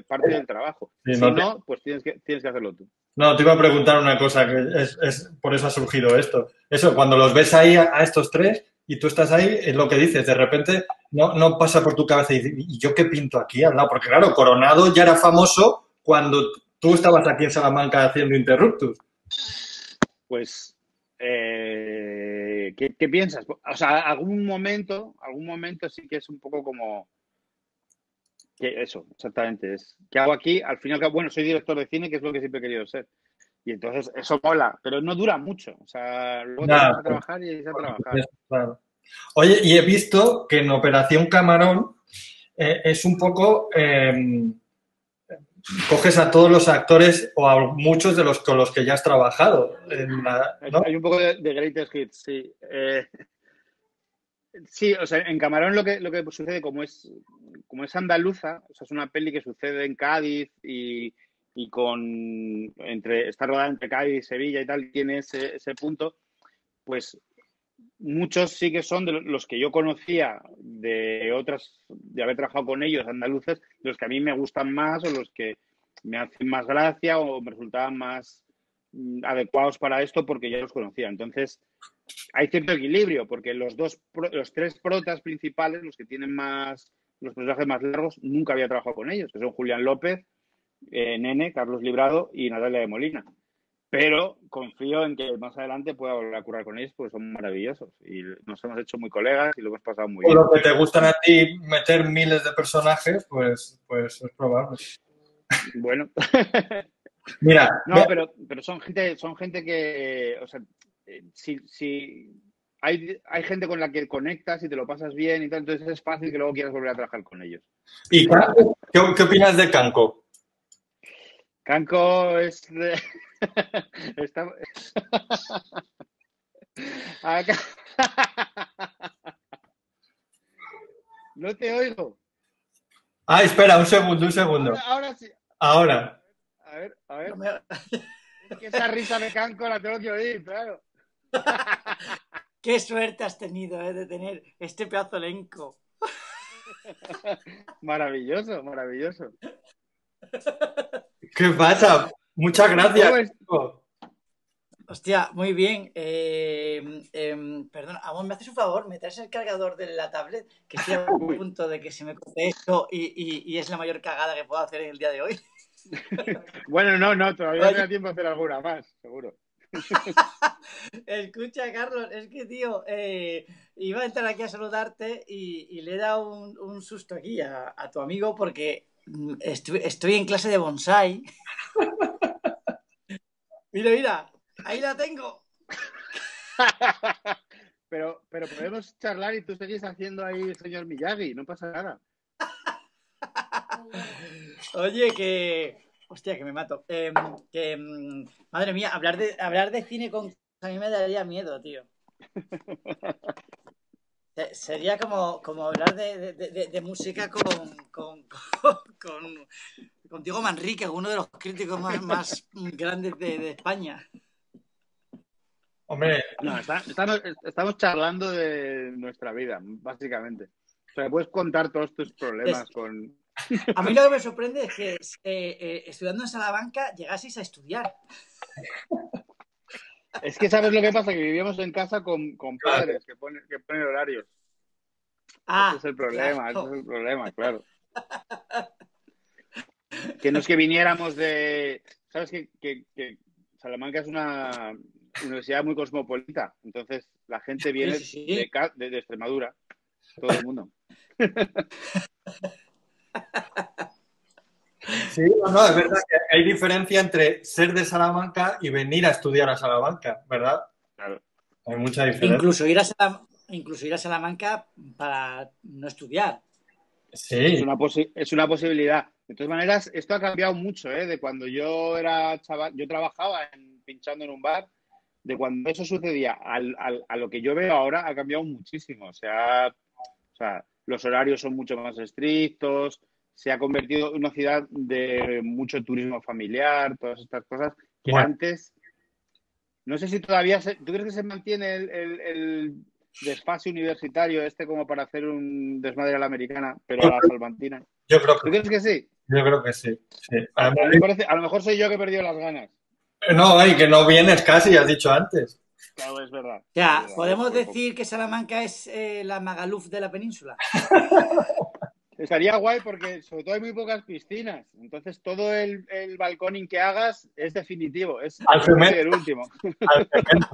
Speaker 2: parte del trabajo.
Speaker 1: Sí,
Speaker 2: si no, pues tienes que hacerlo tú.
Speaker 1: No, te iba a preguntar una cosa, que es por eso ha surgido esto. Eso, cuando los ves ahí a estos tres y tú estás ahí, es lo que dices, de repente no pasa por tu cabeza y dices, ¿y yo qué pinto aquí al lado? Porque claro, Coronado ya era famoso cuando tú estabas aquí en Salamanca haciendo Interruptus.
Speaker 2: Pues, ¿qué piensas? O sea, algún momento sí que es un poco como que eso, exactamente. ¿Qué hago aquí? Al final, bueno, soy director de cine, que es lo que siempre he querido ser. Y entonces eso mola, pero no dura mucho. O sea, luego te pones a trabajar y a trabajar.
Speaker 1: Claro. Oye, y he visto que en Operación Camarón es un poco... coges a todos los actores o a muchos de los con los que ya has trabajado. ¿No?
Speaker 2: Hay un poco de greatest hits, sí. Sí, o sea, en Camarón lo que sucede, como es andaluza, o sea, es una peli que sucede en Cádiz y está rodada entre Cádiz y Sevilla y tal, tiene ese punto, pues muchos sí que son de los que yo conocía de haber trabajado con ellos, andaluces, los que a mí me gustan más o los que me hacen más gracia o me resultaban más adecuados para esto porque ya los conocía. Entonces, hay cierto equilibrio porque los tres protas principales, los que tienen los personajes más largos, nunca había trabajado con ellos, que son Julián López, Nene, Carlos Librado y Natalia de Molina. Pero confío en que más adelante pueda volver a currar con ellos porque son maravillosos y nos hemos hecho muy colegas y lo hemos pasado muy bien.
Speaker 1: Por lo que te gustan a ti meter miles de personajes, pues es probable.
Speaker 2: Bueno.
Speaker 1: Mira.
Speaker 2: No, pero son gente que, o sea, si hay gente con la que conectas y te lo pasas bien y tal, entonces es fácil que luego quieras volver a trabajar con ellos.
Speaker 1: ¿Y qué opinas de Canco?
Speaker 2: Canco es... No te oigo.
Speaker 1: Ah, espera, un segundo.
Speaker 2: Ahora sí.
Speaker 1: Ahora.
Speaker 2: A ver. Es que esa risa de Canco la tengo que oír, claro.
Speaker 4: Qué suerte has tenido de tener este pedazo elenco.
Speaker 2: Maravilloso, maravilloso.
Speaker 1: ¿Qué pasa? Muchas gracias.
Speaker 4: Hostia, muy bien. Perdón, amor, ¿me haces un favor? ¿Me traes el cargador de la tablet? Que estoy a punto de que se me corte esto y es la mayor cagada que puedo hacer en el día de hoy.
Speaker 2: Bueno, no, todavía me da tiempo a hacer alguna más, seguro.
Speaker 4: Escucha, Carlos, es que, tío, iba a entrar aquí a saludarte y le he dado un susto aquí a tu amigo porque estoy en clase de bonsai. Mira, ahí la tengo.
Speaker 2: Pero podemos charlar y tú seguís haciendo ahí el señor Miyagi, no pasa nada.
Speaker 4: Oye, hostia, que me mato. Madre mía, hablar de cine con a mí me daría miedo, tío. Sería como hablar de música con Diego Manrique, uno de los críticos más grandes de España.
Speaker 1: Hombre,
Speaker 2: No, estamos charlando de nuestra vida, básicamente. O sea, puedes contar todos tus problemas con...
Speaker 4: A mí lo que me sorprende es que estudiando en Salamanca llegaseis a estudiar.
Speaker 2: Es que ¿sabes lo que pasa? Que vivíamos en casa con padres que ponen horarios. Ese es el problema,
Speaker 4: claro.
Speaker 2: ese es el problema, claro. Que no es que viniéramos de... ¿Sabes que Salamanca es una universidad muy cosmopolita? Entonces la gente viene
Speaker 4: Sí.
Speaker 2: de Extremadura, todo el mundo.
Speaker 1: sí, no, es verdad que hay diferencia entre ser de Salamanca y venir a estudiar a Salamanca, ¿verdad?
Speaker 2: Claro.
Speaker 1: Hay mucha diferencia.
Speaker 4: Incluso ir a Salamanca para no estudiar.
Speaker 1: Sí.
Speaker 2: Es una posibilidad. De todas maneras, esto ha cambiado mucho, ¿eh? De cuando yo era chaval, yo trabajaba pinchando en un bar, de cuando eso sucedía a lo que yo veo ahora ha cambiado muchísimo. O sea, los horarios son mucho más estrictos, se ha convertido en una ciudad de mucho turismo familiar, todas estas cosas que antes... No sé si todavía... ¿Tú crees que se mantiene el desfase universitario como para hacer un desmadre a la americana, pero a la salmantina?
Speaker 1: Yo creo
Speaker 2: ¿Tú crees que sí?
Speaker 1: Yo creo que sí.
Speaker 2: A mí me parece, a lo mejor soy yo que he perdido las ganas.
Speaker 1: No, y que no vienes casi, has dicho antes.
Speaker 2: Claro, es verdad.
Speaker 4: Ya,
Speaker 2: Es verdad,
Speaker 4: ¿podemos decir que Salamanca es la Magaluf de la península?
Speaker 2: Estaría guay porque sobre todo hay muy pocas piscinas. Entonces todo el balconing que hagas es definitivo. Es el último.
Speaker 1: Al cemento.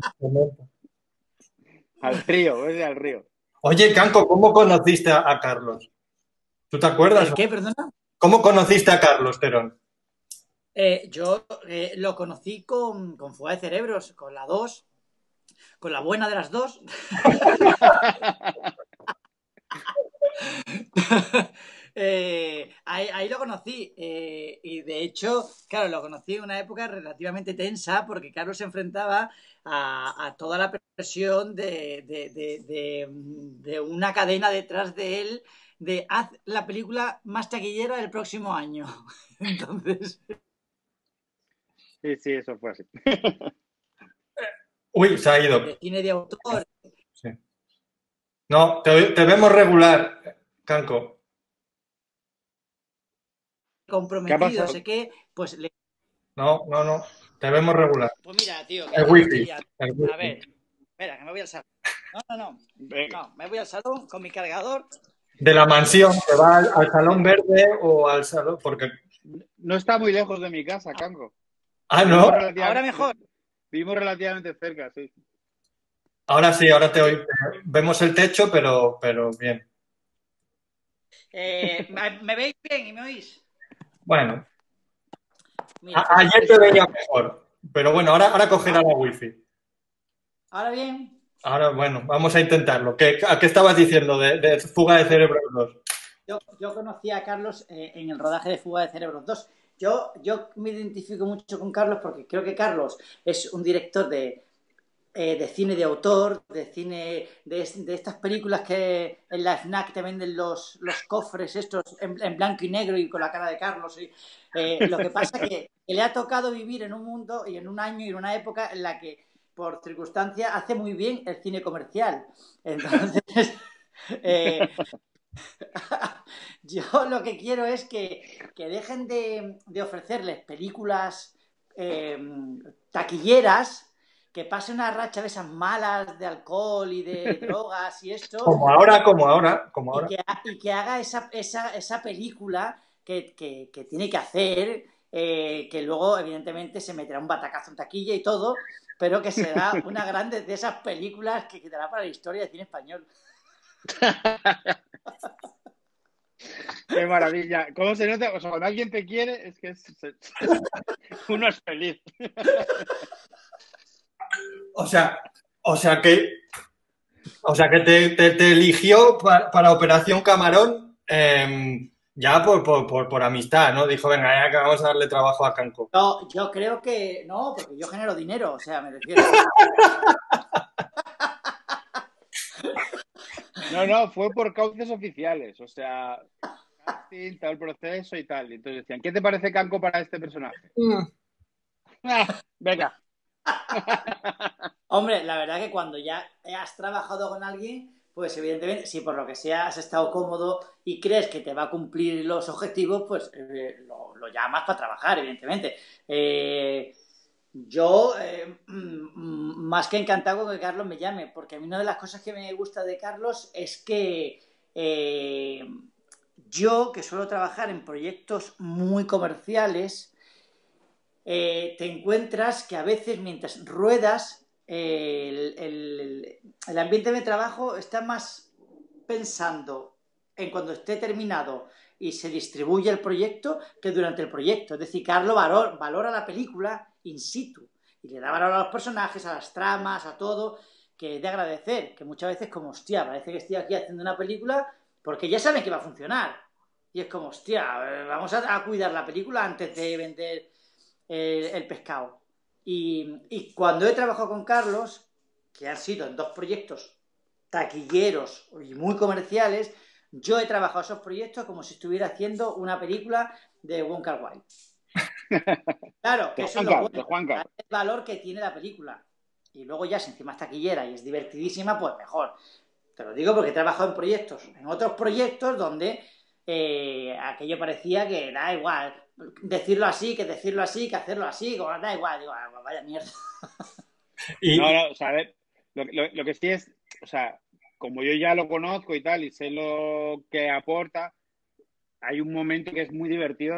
Speaker 2: Al río, es al río.
Speaker 1: Oye, Canco, ¿cómo conociste a Carlos? ¿Tú te acuerdas?
Speaker 4: ¿Qué, perdona?
Speaker 1: ¿Cómo conociste a Carlos Terón?
Speaker 4: Yo lo conocí con Fuga de Cerebros, con la 2, con la buena de las dos. Ahí lo conocí y de hecho, claro, lo conocí en una época relativamente tensa porque Carlos se enfrentaba a toda la presión de una cadena detrás de él de haz la película más taquillera del próximo año. Entonces...
Speaker 2: Sí, eso fue así.
Speaker 1: Uy, se ha ido.
Speaker 4: De cine de autor.
Speaker 1: Sí. No, te vemos regular, Canco.
Speaker 4: Comprometido, sé que, pues...
Speaker 1: No. Te vemos regular.
Speaker 4: Pues mira, tío.
Speaker 1: El wifi.
Speaker 4: A ver, espera, que me voy al salón. No, me voy al salón con mi cargador.
Speaker 1: De la mansión, te va al salón verde o al salón, porque...
Speaker 2: No está muy lejos de mi casa, Canco.
Speaker 1: Ah, ¿no?
Speaker 4: Ahora mejor.
Speaker 2: Vivimos relativamente cerca, sí.
Speaker 1: Ahora sí, ahora te oí. Vemos el techo, pero bien.
Speaker 4: ¿Me veis bien y me oís?
Speaker 1: Bueno.
Speaker 4: Mira,
Speaker 1: ayer te veía mejor, pero bueno, ahora cogerá la wifi.
Speaker 4: ¿Ahora bien?
Speaker 1: Ahora, bueno, vamos a intentarlo. ¿A qué estabas diciendo de Fuga de Cerebros 2?
Speaker 4: Yo conocí a Carlos en el rodaje de Fuga de Cerebros 2. Yo me identifico mucho con Carlos porque creo que Carlos es un director de cine de autor, de cine de estas películas que en la FNAC te venden los cofres estos en blanco y negro y con la cara de Carlos. Lo que pasa es que le ha tocado vivir en un mundo y en un año y en una época en la que por circunstancia hace muy bien el cine comercial. Entonces, yo lo que quiero es que dejen de ofrecerles películas taquilleras, que pase una racha de esas malas de alcohol y de drogas y esto.
Speaker 1: Como ahora.
Speaker 4: Y que haga esa película que tiene que hacer, que luego evidentemente se meterá un batacazo en taquilla y todo, pero que será una grande de esas películas que quedará para la historia del cine español.
Speaker 2: Qué maravilla. ¿Cómo se nota? O sea, cuando alguien te quiere, es que uno es feliz.
Speaker 1: O sea que te eligió para Operación Camarón Ya por amistad, ¿no? Dijo, venga, ya que vamos a darle trabajo a Canco.
Speaker 4: Yo creo que no, porque yo genero dinero, o sea, me refiero.
Speaker 2: No, fue por cauces oficiales, o sea, casting, tal proceso y tal. Y entonces decían, ¿qué te parece Canco para este personaje? Venga.
Speaker 4: Hombre, la verdad que cuando ya has trabajado con alguien, pues evidentemente, si por lo que sea has estado cómodo y crees que te va a cumplir los objetivos, pues lo llamas para trabajar, evidentemente. Yo, más que encantado con que Carlos me llame, porque a mí una de las cosas que me gusta de Carlos es que yo, que suelo trabajar en proyectos muy comerciales, te encuentras que a veces mientras ruedas, el ambiente de trabajo está más pensando en cuando esté terminado y se distribuye el proyecto que durante el proyecto. Es decir, Carlos valora la película in situ y le da valor a los personajes, a las tramas, a todo, que es de agradecer, que muchas veces como, hostia, parece que estoy aquí haciendo una película porque ya saben que va a funcionar. Y es como, hostia, vamos a cuidar la película antes de vender el pescado. Y cuando he trabajado con Carlos, que han sido en dos proyectos taquilleros y muy comerciales, yo he trabajado esos proyectos como si estuviera haciendo una película de Wong Kar Wai. Claro, que
Speaker 2: De
Speaker 4: eso es lo
Speaker 2: Juancar, de
Speaker 4: bueno,
Speaker 2: Juancar.
Speaker 4: el valor que tiene la película. Y luego ya, si encima es taquillera y es divertidísima, pues mejor. Te lo digo porque he trabajado en proyectos, en otros proyectos donde aquello parecía que da igual decirlo así, que decirlo así, que hacerlo así, como da igual, digo, vaya mierda.
Speaker 1: Y,
Speaker 2: O sea, a ver, lo que sí es, o sea, como yo ya lo conozco y tal, y sé lo que aporta, hay un momento que es muy divertido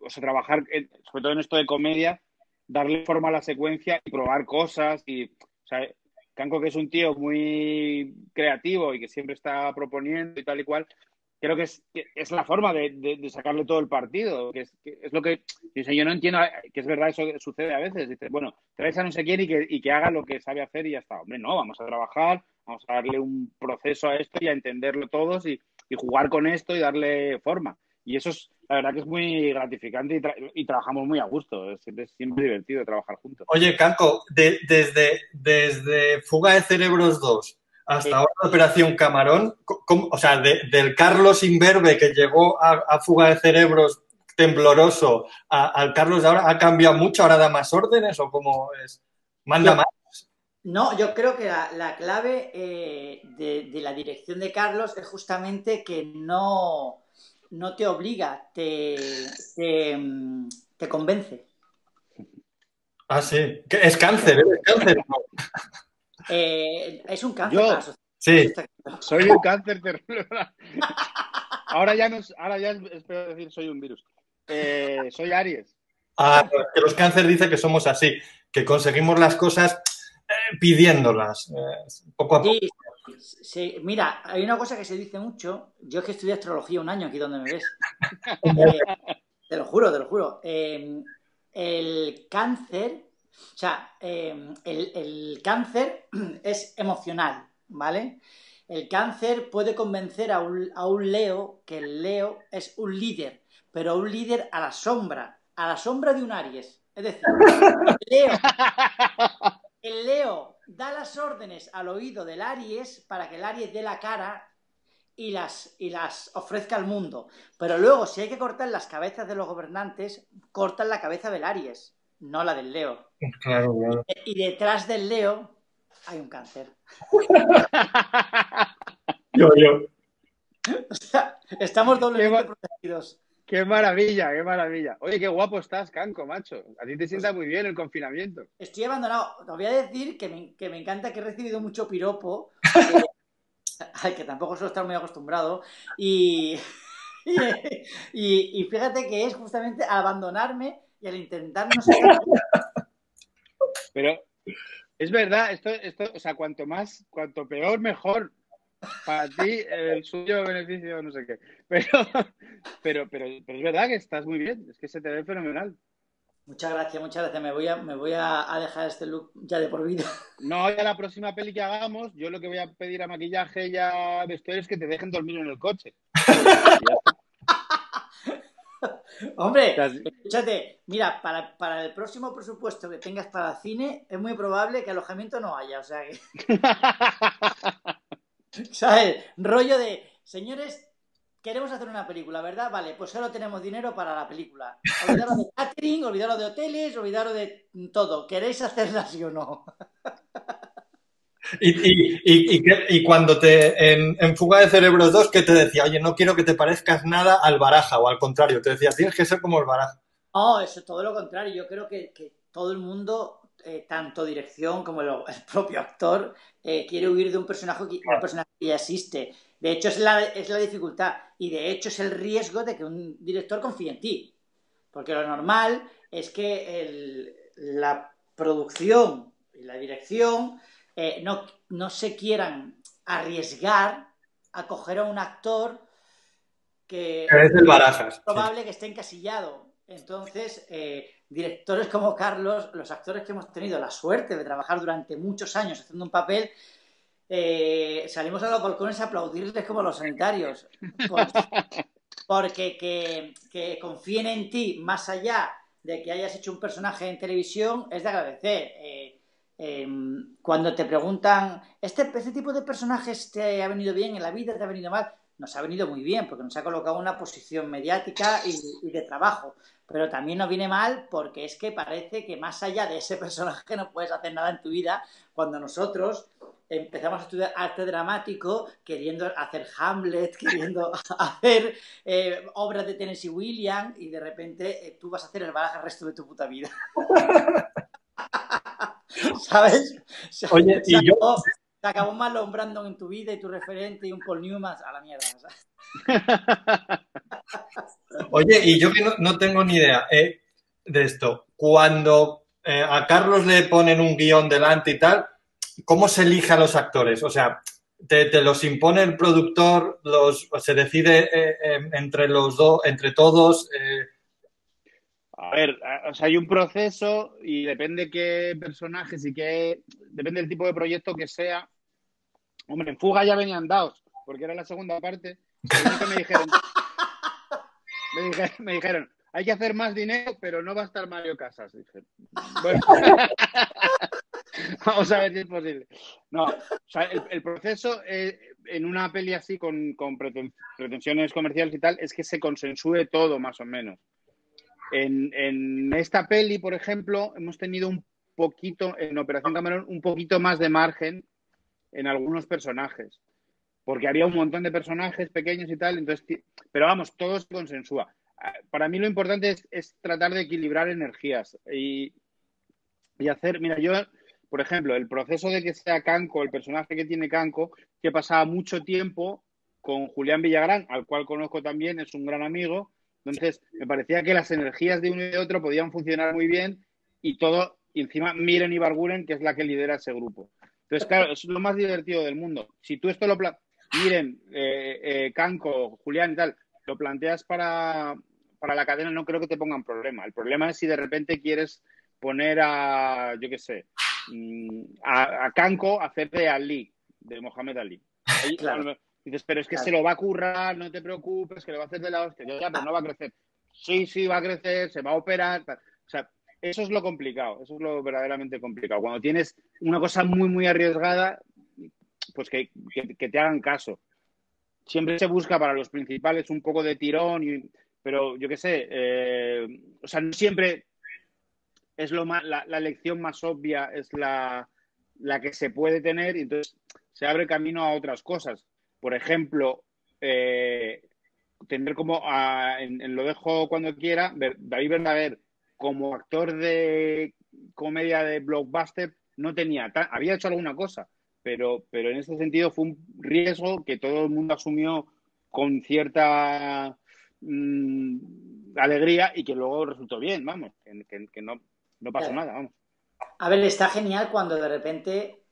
Speaker 2: o sea, trabajar, sobre todo en esto de comedia, darle forma a la secuencia y probar cosas. Y, o sea, Canco, que es un tío muy creativo y que siempre está proponiendo y tal y cual, creo que es la forma de sacarle todo el partido, que es lo que yo no entiendo, que es verdad, eso sucede a veces. Dices, bueno, traes a no sé quién y que haga lo que sabe hacer y ya está. Hombre, no, vamos a trabajar, vamos a darle un proceso a esto y a entenderlo todos y jugar con esto y darle forma. Y eso es, la verdad que es muy gratificante y trabajamos muy a gusto. Es siempre divertido trabajar juntos.
Speaker 1: oye, Canco, desde Fuga de Cerebros 2 hasta ahora Operación Camarón, o sea, del Carlos imberbe que llegó a Fuga de Cerebros tembloroso al Carlos de ahora, ¿ha cambiado mucho? ¿Ahora da más órdenes o cómo es? ¿Manda
Speaker 4: Yo,
Speaker 1: más?
Speaker 4: no, yo creo que la clave de la dirección de Carlos es justamente que no te obliga, te convence.
Speaker 1: Ah, sí. ¿Es cáncer? ¿Eres cáncer? No.
Speaker 4: Es un cáncer para la
Speaker 2: Yo
Speaker 4: sociedad. Eso
Speaker 1: Sí.
Speaker 4: está claro.
Speaker 2: soy un cáncer terrible. Ahora ya es peor decir soy un virus. Soy Aries.
Speaker 1: Ah, que los cáncer dice que somos así, que conseguimos las cosas pidiéndolas, poco a poco.
Speaker 4: Sí, sí, mira, hay una cosa que se dice mucho. Yo es que estudié astrología un año aquí donde me ves. Eh, te lo juro, te lo juro. El cáncer, o sea, el cáncer es emocional, ¿vale? El cáncer puede convencer a un Leo que el Leo es un líder, pero un líder a la sombra de un Aries. Es decir, Leo el Leo da las órdenes al oído del Aries para que el Aries dé la cara y las ofrezca al mundo. Pero luego, si hay que cortar las cabezas de los gobernantes, cortan la cabeza del Aries, no la del Leo.
Speaker 1: Claro, claro.
Speaker 4: Y detrás del Leo hay un cáncer.
Speaker 1: Yo.
Speaker 4: O sea, estamos
Speaker 2: qué,
Speaker 4: doblemente protegidos.
Speaker 2: qué maravilla, qué maravilla. Oye, qué guapo estás, Canco, macho. A ti te
Speaker 4: Pues
Speaker 2: sienta muy bien el confinamiento.
Speaker 4: estoy abandonado. Te voy a decir que me encanta que he recibido mucho piropo, al que tampoco suelo estar muy acostumbrado, y, y fíjate que es justamente al abandonarme y al intentar no sacar.
Speaker 2: Pero es verdad, o sea, cuanto peor, mejor. Para ti, el suyo beneficio, no sé qué. Pero es verdad que estás muy bien, es que se te ve fenomenal.
Speaker 4: Muchas gracias, muchas gracias. Me voy a dejar este look ya de por vida.
Speaker 2: No, ya la próxima peli que hagamos, yo lo que voy a pedir a maquillaje y a vestuario es que te dejen dormir en el coche. Y ya está. O
Speaker 4: Hombre,
Speaker 2: sea,
Speaker 4: escúchate, mira, para el próximo presupuesto que tengas para cine, es muy probable que alojamiento no haya. O sea que, ¿sabes? Rollo de, señores, queremos hacer una película, ¿verdad? Vale, pues solo tenemos dinero para la película. Olvidaros de catering, olvidaros de hoteles, olvidaros de todo. ¿Queréis hacerla sí o no?
Speaker 1: Y cuando en Fuga de Cerebros 2, ¿qué te decía? Oye, no quiero que te parezcas nada al Baraja, o al contrario, te decía, tienes que ser como el Baraja.
Speaker 4: No, eso es todo lo contrario. Yo creo que todo el mundo, tanto dirección como el propio actor, quiere huir de un personaje que ya existe. De hecho, es la dificultad y de hecho es el riesgo de que un director confíe en ti. Porque lo normal es que la producción y la dirección no se quieran arriesgar a coger a un actor que
Speaker 1: Es el Barajas.
Speaker 4: es probable que esté encasillado. Entonces, directores como Carlos, los actores que hemos tenido la suerte de trabajar durante muchos años haciendo un papel, salimos a los balcones a aplaudirles como a los sanitarios. Porque que confíen en ti más allá de que hayas hecho un personaje en televisión es de agradecer. Cuando te preguntan, ¿este tipo de personajes te ha venido bien en la vida, te ha venido mal? Nos ha venido muy bien porque nos ha colocado en una posición mediática y de trabajo, pero también nos viene mal porque es que parece que más allá de ese personaje no puedes hacer nada en tu vida cuando nosotros empezamos a estudiar arte dramático queriendo hacer Hamlet, queriendo hacer obras de Tennessee Williams y de repente tú vas a hacer el Baraja el resto de tu puta vida. ¿Sabes?
Speaker 1: Oye, y yo,
Speaker 4: Se acabó Marlon Brandon en tu vida y tu referente y un Paul Newman a la mierda. ¿Sabes?
Speaker 1: oye, y yo que no tengo ni idea de esto. Cuando a Carlos le ponen un guión delante y tal, ¿cómo se elige a los actores? O sea, ¿te los impone el productor? ¿Se decide entre los dos, entre todos?
Speaker 2: a ver, o sea, hay un proceso y depende qué personajes y depende del tipo de proyecto que sea. Hombre, en Fuga ya venían dados, porque era la segunda parte. Lo único que me dijeron, hay que hacer más dinero, pero no va a estar Mario Casas. Dije, bueno, vamos a ver si es posible. No, o sea, el proceso en una peli así con pretensiones comerciales y tal es que se consensúe todo más o menos. En esta peli, por ejemplo, hemos tenido un poquito, en Operación Camarón, un poquito más de margen en algunos personajes, porque había un montón de personajes pequeños y tal, entonces, pero vamos, todo se consensúa. Para mí lo importante es tratar de equilibrar energías y hacer, mira, yo, por ejemplo, el proceso de que sea Canco, el personaje que tiene Canco, que pasaba mucho tiempo con Julián Villagrán, al cual conozco también, es un gran amigo, entonces me parecía que las energías de uno y de otro podían funcionar muy bien y todo, y encima Miren Ibarguren, que es la que lidera ese grupo. Entonces, claro, es lo más divertido del mundo. Si tú esto Miren, Canco, Julián y tal, lo planteas para la cadena, no creo que te pongan problema. El problema es si de repente quieres poner a, yo qué sé, a Kanko a hacer de Ali, de Mohamed Ali. Ahí,
Speaker 4: Claro,
Speaker 2: dices, pero es que
Speaker 4: claro.
Speaker 2: se lo va a currar, no te preocupes, que lo va a hacer de la hostia. Ya, pero no va a crecer. Sí, va a crecer, se va a operar. O sea, eso es lo complicado, eso es lo verdaderamente complicado. Cuando tienes una cosa muy, muy arriesgada, pues que te hagan caso. Siempre se busca para los principales un poco de tirón, pero yo qué sé, o sea, no siempre es la elección más obvia, es la que se puede tener y entonces se abre camino a otras cosas. Por ejemplo, tener como, en Lo dejo cuando quiera, David Verdaguer como actor de comedia de blockbuster no tenía, había hecho alguna cosa, pero en ese sentido fue un riesgo que todo el mundo asumió con cierta alegría y que luego resultó bien, vamos, que no pasó nada, vamos.
Speaker 4: A ver, está genial cuando de repente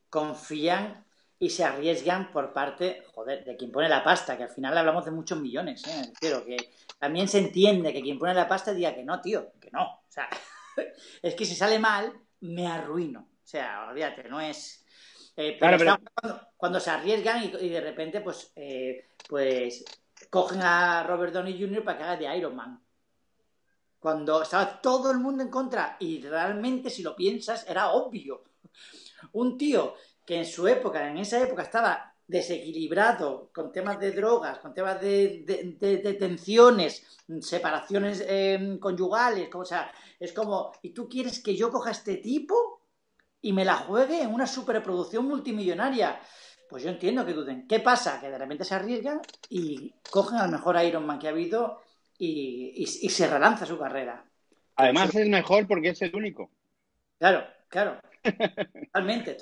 Speaker 4: confían y se arriesgan por parte, joder, de quien pone la pasta, que al final hablamos de muchos millones, ¿eh? Pero que también se entiende que quien pone la pasta diga que no, tío, que no. O sea, es que si sale mal, me arruino. O sea, olvídate, no es...
Speaker 2: Claro, pero
Speaker 4: cuando se arriesgan y de repente, pues cogen a Robert Downey Jr. para que haga de Iron Man. Cuando estaba todo el mundo en contra y realmente, si lo piensas, era obvio. Un tío que en esa época estaba desequilibrado con temas de drogas, con temas de tensiones, separaciones conyugales, o sea, es como, ¿y tú quieres que yo coja a este tipo y me la juegue en una superproducción multimillonaria? Pues yo entiendo que duden. ¿Qué pasa? Que de repente se arriesgan y cogen al mejor Iron Man que ha habido y se relanza su carrera.
Speaker 2: además es mejor porque es el único.
Speaker 4: Claro, totalmente.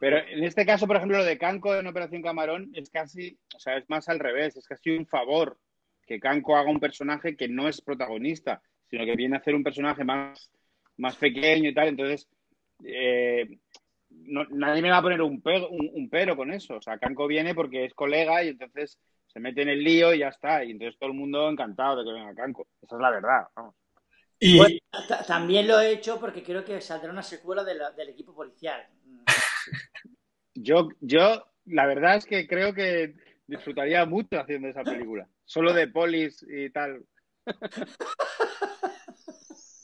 Speaker 2: Pero en este caso, por ejemplo, lo de Kanko en Operación Camarón es casi, o sea, es más al revés, es casi un favor que Kanko haga un personaje que no es protagonista, sino que viene a hacer un personaje más pequeño y tal. Entonces, nadie me va a poner un pero con eso. O sea, Kanko viene porque es colega y entonces se mete en el lío y ya está. Y entonces todo el mundo encantado de que venga Kanko. Esa es la verdad, vamos.
Speaker 1: Y
Speaker 4: Bueno, también lo he hecho porque creo que saldrá una secuela del equipo policial.
Speaker 2: Yo, la verdad es que creo que disfrutaría mucho haciendo esa película. Solo de polis y tal.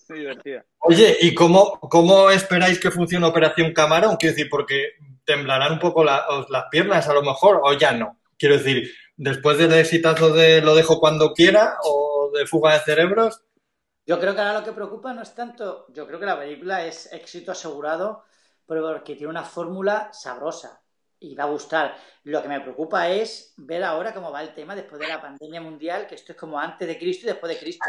Speaker 2: Muy divertida.
Speaker 1: oye, ¿y cómo esperáis que funcione Operación Camarón? Quiero decir, porque temblarán un poco las piernas a lo mejor, o ya no. Quiero decir, después del exitazo de Lo dejo cuando quiera o de Fuga de cerebros.
Speaker 4: Yo creo que ahora lo que preocupa no es tanto. Yo creo que la película es éxito asegurado porque tiene una fórmula sabrosa y va a gustar. Lo que me preocupa es ver ahora cómo va el tema después de la pandemia mundial, que esto es como antes de Cristo y después de Cristo.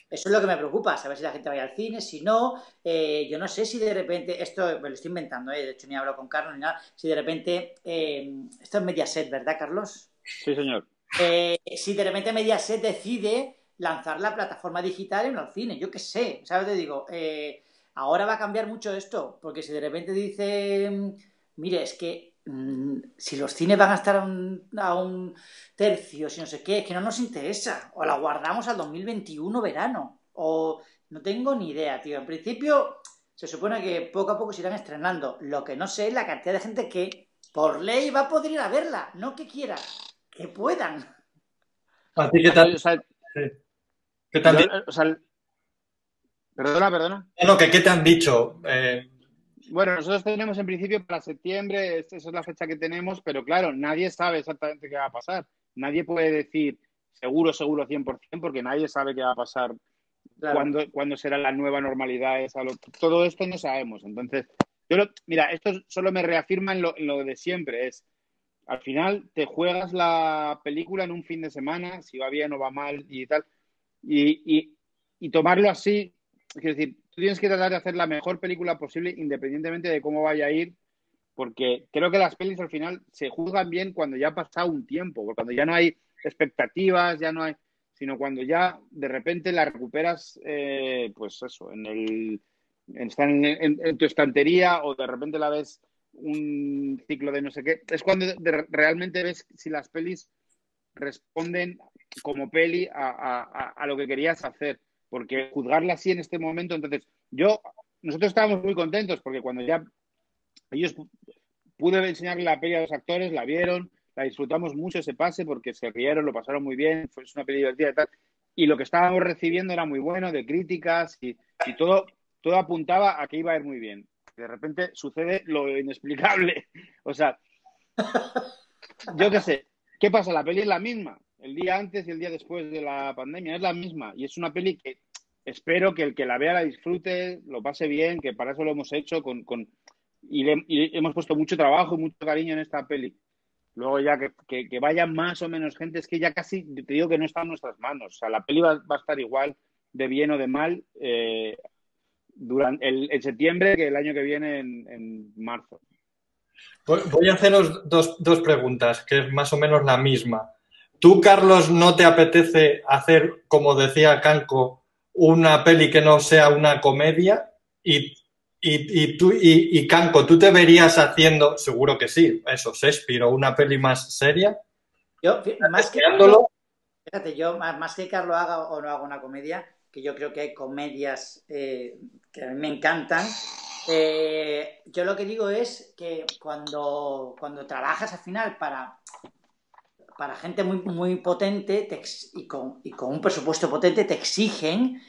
Speaker 4: Eso es lo que me preocupa, saber si la gente va al cine, si no. Yo no sé si de repente, esto me lo estoy inventando, de hecho ni he hablado con Carlos ni nada, si de repente, esto es Mediaset, ¿verdad, Carlos?
Speaker 2: Sí, señor.
Speaker 4: Si de repente Mediaset decide lanzar la plataforma digital en los cines, yo qué sé, ¿sabes? Te digo, ahora va a cambiar mucho esto, porque si de repente dice, mire, es que si los cines van a estar a un tercio, si no sé qué, es que no nos interesa, o la guardamos al 2021 verano, o no tengo ni idea, tío. En principio, se supone que poco a poco se irán estrenando. Lo que no sé es la cantidad de gente que por ley va a poder ir a verla, no que quiera, que puedan.
Speaker 1: ¿A ti qué tal?
Speaker 2: O sea,
Speaker 1: ¿Qué te han dicho?
Speaker 2: o sea, perdona.
Speaker 1: Bueno, ¿qué te han dicho?
Speaker 2: Bueno, nosotros tenemos en principio para septiembre, esa es la fecha que tenemos, pero claro, nadie sabe exactamente qué va a pasar. Nadie puede decir seguro 100%, porque nadie sabe qué va a pasar,
Speaker 4: Claro.
Speaker 2: cuándo será la nueva normalidad. Todo esto no sabemos. Entonces, mira, esto solo me reafirma en lo de siempre. Al final te juegas la película en un fin de semana, si va bien o va mal y tal, y tomarlo así, es decir, tú tienes que tratar de hacer la mejor película posible independientemente de cómo vaya a ir, porque creo que las pelis al final se juzgan bien cuando ya ha pasado un tiempo, porque cuando ya no hay expectativas, ya no hay, sino cuando ya de repente la recuperas, pues eso, está en tu estantería, o de repente la ves un ciclo de no sé qué, es cuando realmente ves si las pelis responden como peli a lo que querías hacer, porque juzgarla así en este momento, entonces nosotros estábamos muy contentos porque cuando ya ellos pude enseñarle la peli a los actores, la vieron, la disfrutamos mucho ese pase porque se rieron, lo pasaron muy bien, fue una peli divertida y tal, y lo que estábamos recibiendo era muy bueno, de críticas y todo apuntaba a que iba a ir muy bien. De repente sucede lo inexplicable. O sea, yo qué sé, ¿qué pasa? La peli es la misma. El día antes y el día después de la pandemia es la misma. Y es una peli que espero que el que la vea la disfrute, lo pase bien, que para eso lo hemos hecho y hemos puesto mucho trabajo y mucho cariño en esta peli. Luego ya que vaya más o menos gente, es que ya casi te digo que no está en nuestras manos. O sea, la peli va a estar igual de bien o de mal durante en septiembre que el año que viene en marzo.
Speaker 1: Voy a haceros dos preguntas, que es más o menos la misma. ¿Tú, Carlos, no te apetece hacer, como decía Kanko, una peli que no sea una comedia? Y y Canco, ¿tú te verías haciendo, seguro que sí, eso, Shakespeare o una peli más seria?
Speaker 4: Yo, más que
Speaker 1: ¿Deseándolo?
Speaker 4: fíjate, yo más que Carlos haga o no haga una comedia, que yo creo que hay comedias que a mí me encantan. Yo lo que digo es que cuando trabajas al final para gente muy potente y con un presupuesto potente, te exigen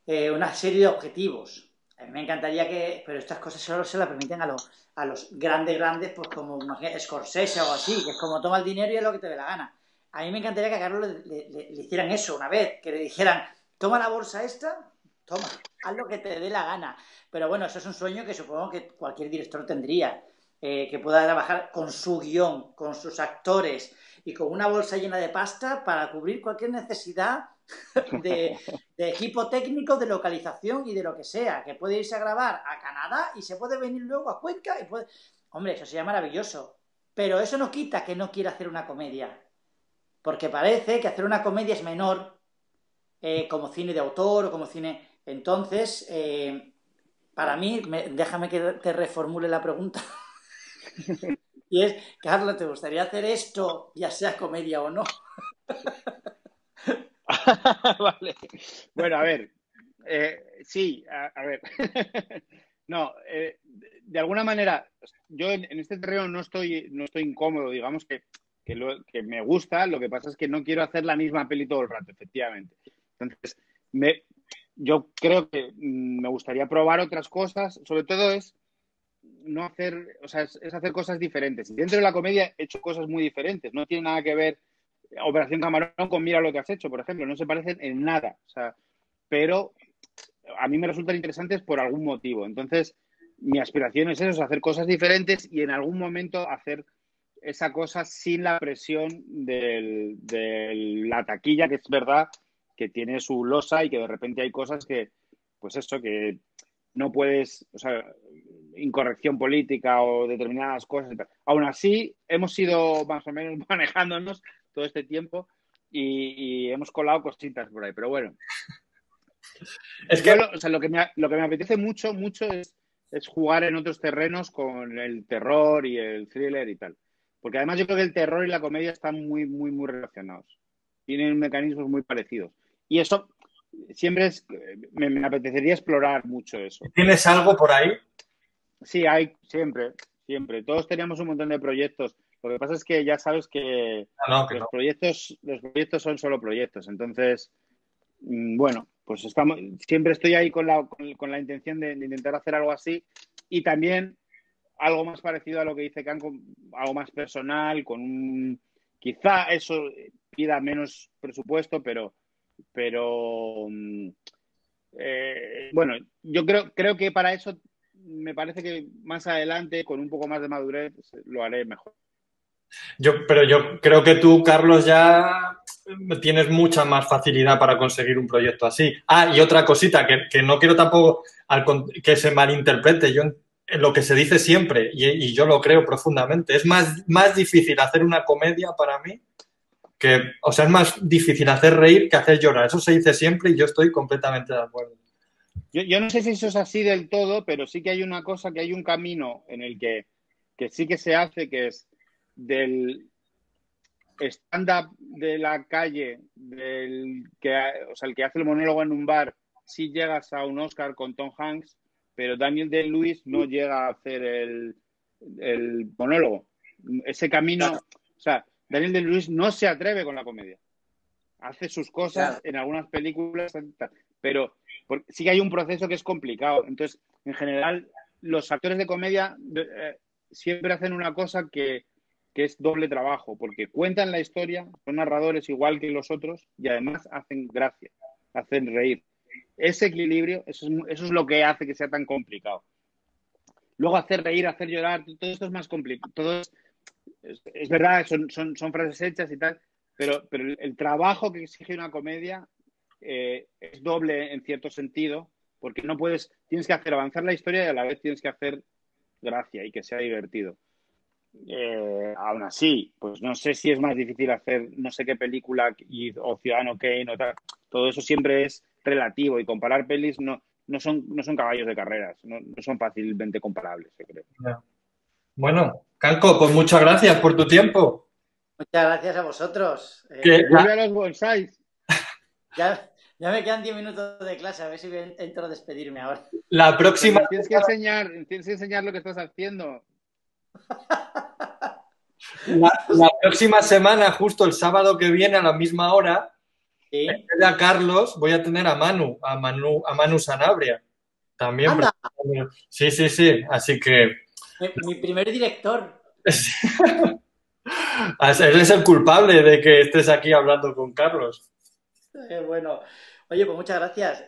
Speaker 4: una serie de objetivos. A mí me encantaría pero estas cosas solo se las permiten a los grandes, pues como Scorsese o algo así, que es como toma el dinero y es lo que te dé la gana. A mí me encantaría que a Carlos le hicieran eso una vez, que le dijeran, toma la bolsa esta, toma, haz lo que te dé la gana. Pero bueno, eso es un sueño que supongo que cualquier director tendría, que pueda trabajar con su guión, con sus actores y con una bolsa llena de pasta para cubrir cualquier necesidad de, de equipo técnico, de localización y de lo que sea, que puede irse a grabar a Canadá y se puede venir luego a Cuenca y puede... Hombre, eso sería maravilloso. Pero eso no quita que no quiera hacer una comedia. Porque parece que hacer una comedia es menor, como cine de autor o como cine... Entonces, para mí, déjame que te reformule la pregunta. Y es, Carlos, ¿te gustaría hacer esto, ya sea comedia o no?
Speaker 2: Vale. Bueno, a ver. Sí, a ver. No, de alguna manera, yo en este terreno no estoy incómodo, digamos que me gusta, lo que pasa es que no quiero hacer la misma peli todo el rato, efectivamente. Entonces, yo creo que me gustaría probar otras cosas, sobre todo es no hacer, o sea, es hacer cosas diferentes. Y dentro de la comedia he hecho cosas muy diferentes, no tiene nada que ver Operación Camarón con Mira lo que has hecho, por ejemplo, no se parecen en nada, o sea, pero a mí me resultan interesantes por algún motivo. Entonces, mi aspiración es eso, es hacer cosas diferentes y en algún momento hacer esa cosa sin la presión de la taquilla, que es verdad que tiene su losa y que de repente hay cosas que, pues eso, que no puedes, o sea, incorrección política o determinadas cosas. Aún así, hemos ido más o menos manejándonos todo este tiempo y hemos colado cositas por ahí, pero bueno.
Speaker 1: Es que
Speaker 2: O sea, lo que me apetece mucho es jugar en otros terrenos con el terror y el thriller y tal. Porque además yo creo que el terror y la comedia están muy relacionados. Tienen mecanismos muy parecidos. Y eso siempre me apetecería explorar mucho eso.
Speaker 1: tienes algo por ahí.
Speaker 2: Sí, hay siempre. Todos teníamos un montón de proyectos. Lo que pasa es que ya sabes que
Speaker 1: No, que
Speaker 2: los
Speaker 1: no.
Speaker 2: proyectos son solo proyectos. Entonces, bueno, pues siempre estoy ahí con la intención de intentar hacer algo así y también algo más parecido a lo que dice Can, algo más personal, quizá eso pida menos presupuesto, pero bueno, yo creo que para eso me parece que más adelante, con un poco más de madurez, lo haré mejor.
Speaker 1: Pero yo creo que tú, Carlos, ya tienes mucha más facilidad para conseguir un proyecto así. Ah, y otra cosita, que no quiero tampoco que se malinterprete. Yo en lo que se dice siempre, y yo lo creo profundamente, es más difícil hacer una comedia para mí o sea, es más difícil hacer reír que hacer llorar. Eso se dice siempre y yo estoy completamente de acuerdo.
Speaker 2: Yo no sé si eso es así del todo, pero sí que hay una cosa, que hay un camino en el que sí que se hace, que es del stand-up de la calle, o sea, el que hace el monólogo en un bar, sí llegas a un Oscar con Tom Hanks, pero Daniel Day-Lewis no llega a hacer el monólogo. Ese camino, o sea, Daniel Day-Lewis no se atreve con la comedia. Hace sus cosas en algunas películas, pero sí que hay un proceso que es complicado. Entonces, en general, los actores de comedia siempre hacen una cosa que es doble trabajo, porque cuentan la historia, son narradores igual que los otros y además hacen gracia, hacen reír. Ese equilibrio, eso es lo que hace que sea tan complicado. Luego hacer reír, hacer llorar, todo esto es más complicado. Es verdad, son frases hechas y tal, pero el trabajo que exige una comedia es doble en cierto sentido, porque tienes que hacer avanzar la historia y a la vez tienes que hacer gracia y que sea divertido. Aún así, pues no sé si es más difícil hacer no sé qué película o Ciudadano Kane o tal. Todo eso siempre es relativo y comparar pelis no no son caballos de carreras, no son fácilmente comparables, yo creo.
Speaker 1: Ya. Bueno, Canco, pues muchas gracias por tu tiempo.
Speaker 4: Muchas gracias a vosotros.
Speaker 1: Que
Speaker 2: Vuelve a los bonsáis.
Speaker 4: Ya me quedan 10 minutos de clase, a ver si entro a despedirme ahora.
Speaker 1: la próxima,
Speaker 2: Tienes que enseñar lo que estás haciendo.
Speaker 1: la próxima semana, justo el sábado que viene a la misma hora,
Speaker 4: ¿Sí?
Speaker 1: en vez de a Carlos, voy a tener a Manu Sanabria. También.
Speaker 4: ¡Anda!
Speaker 1: Sí. Así que
Speaker 4: Mi primer director.
Speaker 1: él es el culpable de que estés aquí hablando con Carlos.
Speaker 4: Bueno, oye, pues muchas gracias.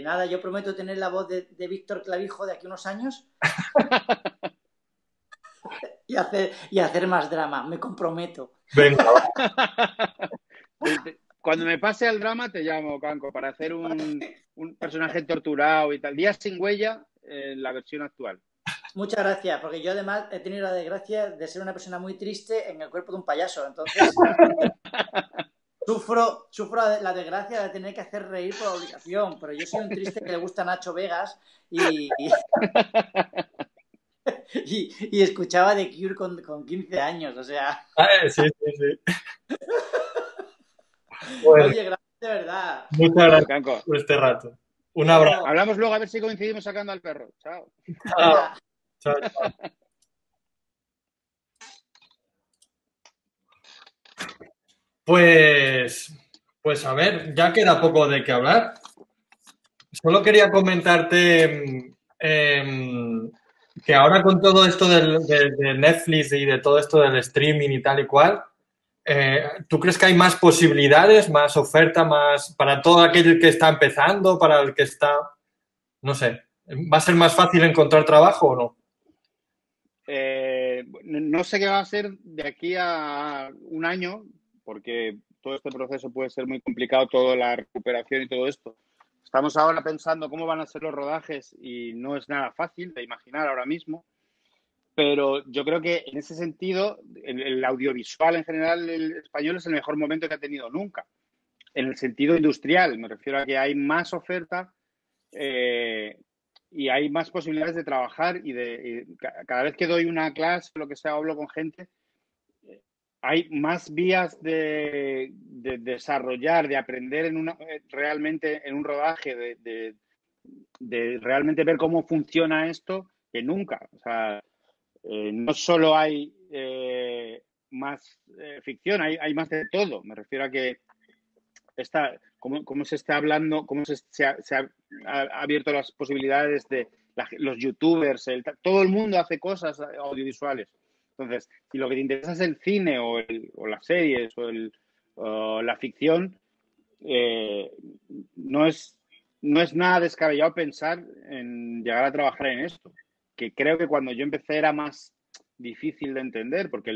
Speaker 4: Nada, yo prometo tener la voz de Víctor Clavijo de aquí a unos años y hacer más drama, me comprometo.
Speaker 1: Venga,
Speaker 2: Cuando me pase al drama te llamo, Canco, para hacer un personaje torturado y tal. Días sin huella, la versión actual.
Speaker 4: Muchas gracias, porque yo además he tenido la desgracia de ser una persona muy triste en el cuerpo de un payaso, entonces sufro la desgracia de tener que hacer reír por obligación, pero yo soy un triste que le gusta Nacho Vegas y escuchaba The Cure con 15 años, o sea...
Speaker 1: sí. Bueno,
Speaker 4: Oye, gracias de verdad.
Speaker 1: muchas gracias
Speaker 2: Canco.
Speaker 1: por este rato. Un abrazo.
Speaker 2: Hablamos luego a ver si coincidimos sacando al perro. Chao.
Speaker 4: Venga.
Speaker 1: Chao. Pues a ver, ya queda poco de qué hablar. Solo quería comentarte que ahora con todo esto de Netflix y de todo esto del streaming y tal y cual, ¿tú crees que hay más posibilidades, más oferta, más para todo aquel que está empezando, para el que está, no sé, ¿va a ser más fácil encontrar trabajo o no?
Speaker 2: No sé qué va a ser de aquí a un año, porque todo este proceso puede ser muy complicado, toda la recuperación y todo esto. Estamos ahora pensando cómo van a ser los rodajes y no es nada fácil de imaginar ahora mismo, pero yo creo que en ese sentido el audiovisual en general el español es el mejor momento que ha tenido nunca. En el sentido industrial, me refiero a que hay más oferta y hay más posibilidades de trabajar y cada vez que doy una clase, lo que sea, hablo con gente, hay más vías de desarrollar, de aprender realmente en un rodaje, de realmente ver cómo funciona esto que nunca. O sea, no solo hay más ficción, hay más de todo. Me refiero a que cómo se está hablando, cómo se ha abierto las posibilidades de los youtubers, todo el mundo hace cosas audiovisuales. Entonces, si lo que te interesa es el cine o las series o la ficción, no es nada descabellado pensar en llegar a trabajar en esto. Que creo que cuando yo empecé era más difícil de entender, porque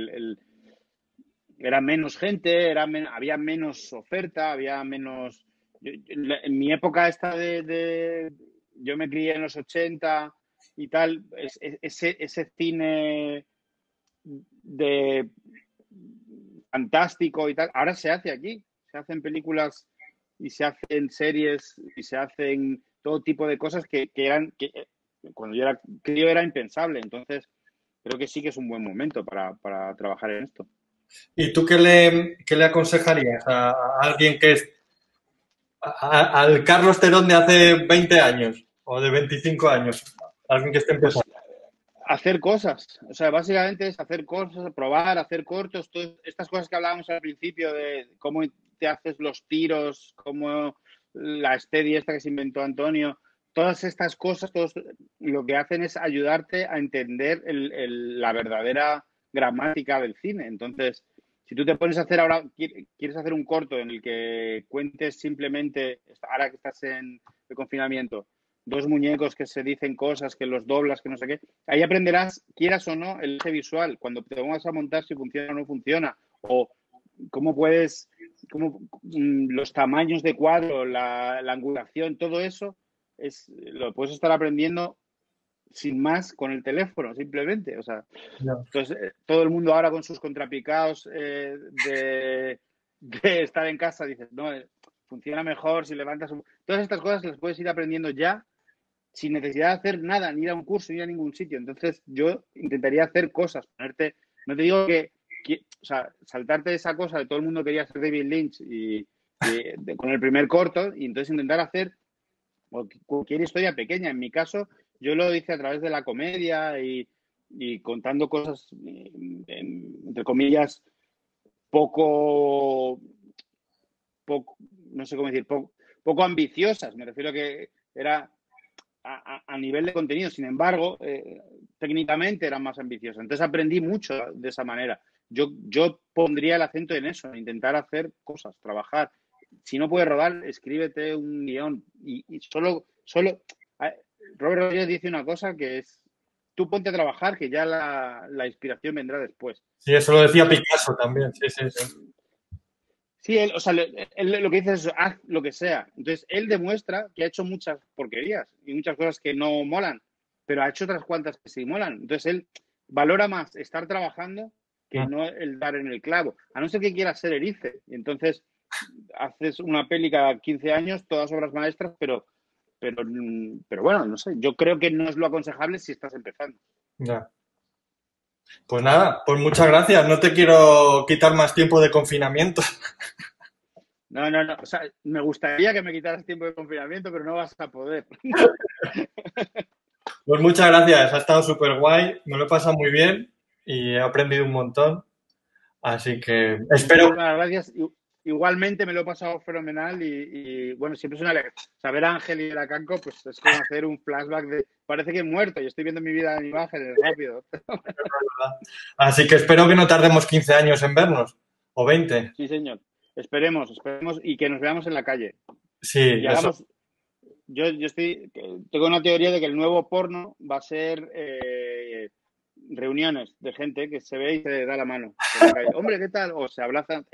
Speaker 2: era menos gente, había menos oferta, había menos... En mi época esta yo me crié en los 80 y tal, ese cine de fantástico y tal, ahora se hace aquí, se hacen películas y se hacen series y se hacen todo tipo de cosas que cuando yo era crío era impensable, entonces creo que sí que es un buen momento para trabajar en esto.
Speaker 1: ¿Y tú qué le aconsejarías a alguien que es al Carlos Terón de hace 20 años o de 25 años? Alguien que esté empezando.
Speaker 2: Hacer cosas, o sea, básicamente es hacer cosas, probar, hacer cortos, todas estas cosas que hablábamos al principio de cómo te haces los tiros, cómo la steady esta que se inventó Antonio, todas estas cosas, lo que hacen es ayudarte a entender la verdadera gramática del cine. Entonces, si tú te pones a hacer ahora, quieres hacer un corto en el que cuentes simplemente, ahora que estás en el confinamiento, dos muñecos que se dicen cosas, que los doblas, que no sé qué. Ahí aprenderás, quieras o no, el eje visual. Cuando te pongas a montar si funciona o no funciona. O los tamaños de cuadro, la angulación, todo eso, lo puedes estar aprendiendo sin más con el teléfono, simplemente. O sea,
Speaker 1: No.
Speaker 2: entonces, todo el mundo ahora con sus contrapicados de estar en casa, dices, no, funciona mejor si levantas Todas estas cosas las puedes ir aprendiendo ya sin necesidad de hacer nada, ni ir a un curso, ni ir a ningún sitio. Entonces, yo intentaría hacer cosas, no te digo o sea, saltarte esa cosa de todo el mundo quería ser David Lynch con el primer corto, y entonces intentar hacer cualquier historia pequeña. En mi caso, yo lo hice a través de la comedia y contando cosas, entre comillas, poco, no sé cómo decir, poco ambiciosas. Me refiero a que era a nivel de contenido. Sin embargo, técnicamente eran más ambiciosas. Entonces aprendí mucho de esa manera. Yo pondría el acento en eso, en intentar hacer cosas, trabajar. Si no puedes rodar, escríbete un guión. Y solo Robert Rodríguez dice una cosa que es: tú ponte a trabajar, que ya la inspiración vendrá después.
Speaker 1: Sí, eso lo decía Picasso también. Sí, sí, sí.
Speaker 2: Sí, o sea, él lo que dice es: haz lo que sea. Entonces, él demuestra que ha hecho muchas porquerías y muchas cosas que no molan, pero ha hecho otras cuantas que sí molan. Entonces, él valora más estar trabajando que no el dar en el clavo. A no ser que quieras ser Erice. Y entonces, haces una peli cada 15 años, todas obras maestras, pero bueno, no sé. Yo creo que no es lo aconsejable si estás empezando.
Speaker 1: Ya. Pues nada, pues muchas gracias. No te quiero quitar más tiempo de confinamiento.
Speaker 2: No. O sea, me gustaría que me quitaras tiempo de confinamiento, pero no vas a poder.
Speaker 1: Pues muchas gracias. Ha estado súper guay. Me lo he pasado muy bien y he aprendido un montón. Así que espero...
Speaker 2: Muchísimas gracias. Igualmente me lo he pasado fenomenal y bueno, siempre es una alegría. Saber a Ángel y a Canco, pues es como hacer un flashback de... Parece que he muerto y estoy viendo mi vida en imágenes rápido.
Speaker 1: Así que espero que no tardemos 15 años en vernos. O 20.
Speaker 2: Sí, señor. Esperemos y que nos veamos en la calle.
Speaker 1: Sí,
Speaker 2: y hagamos... Yo tengo una teoría de que el nuevo porno va a ser reuniones de gente que se ve y se da la mano. Hombre, ¿qué tal? O se abrazan.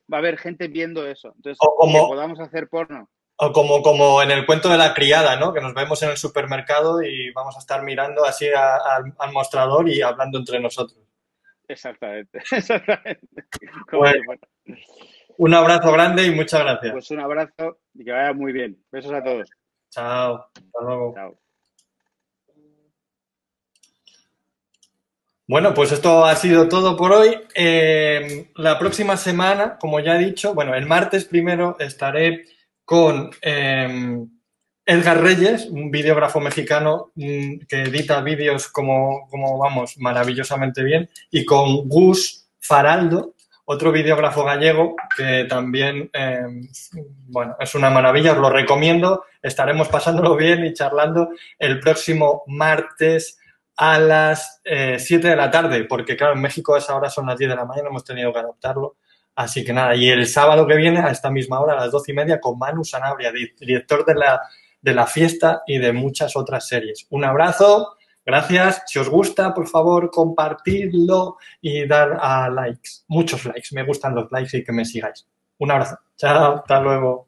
Speaker 2: Va a haber gente viendo eso. Entonces, que podamos hacer porno.
Speaker 1: O como en el cuento de la criada, ¿no? Que nos vemos en el supermercado y vamos a estar mirando así al mostrador y hablando entre nosotros.
Speaker 2: Exactamente.
Speaker 1: Bueno, un abrazo grande y muchas gracias.
Speaker 2: Pues un abrazo y que vaya muy bien. Besos a todos.
Speaker 1: Chao. Hasta luego.
Speaker 2: Chao.
Speaker 1: Bueno, pues esto ha sido todo por hoy. La próxima semana, como ya he dicho, bueno, el martes primero estaré con Edgar Reyes, un videógrafo mexicano que edita vídeos como vamos, maravillosamente bien, y con Gus Faraldo, otro videógrafo gallego que también, bueno, es una maravilla, os lo recomiendo. Estaremos pasándolo bien y charlando el próximo martes a las 7 de la tarde, porque claro, en México a esa hora son las 10 de la mañana, hemos tenido que adaptarlo. Así que nada, y el sábado que viene a esta misma hora, a las 12:30, con Manu Sanabria, director de la fiesta y de muchas otras series. Un abrazo, gracias. Si os gusta, por favor, compartidlo y dar a likes, muchos likes. Me gustan los likes y que me sigáis. Un abrazo. Chao, hasta luego.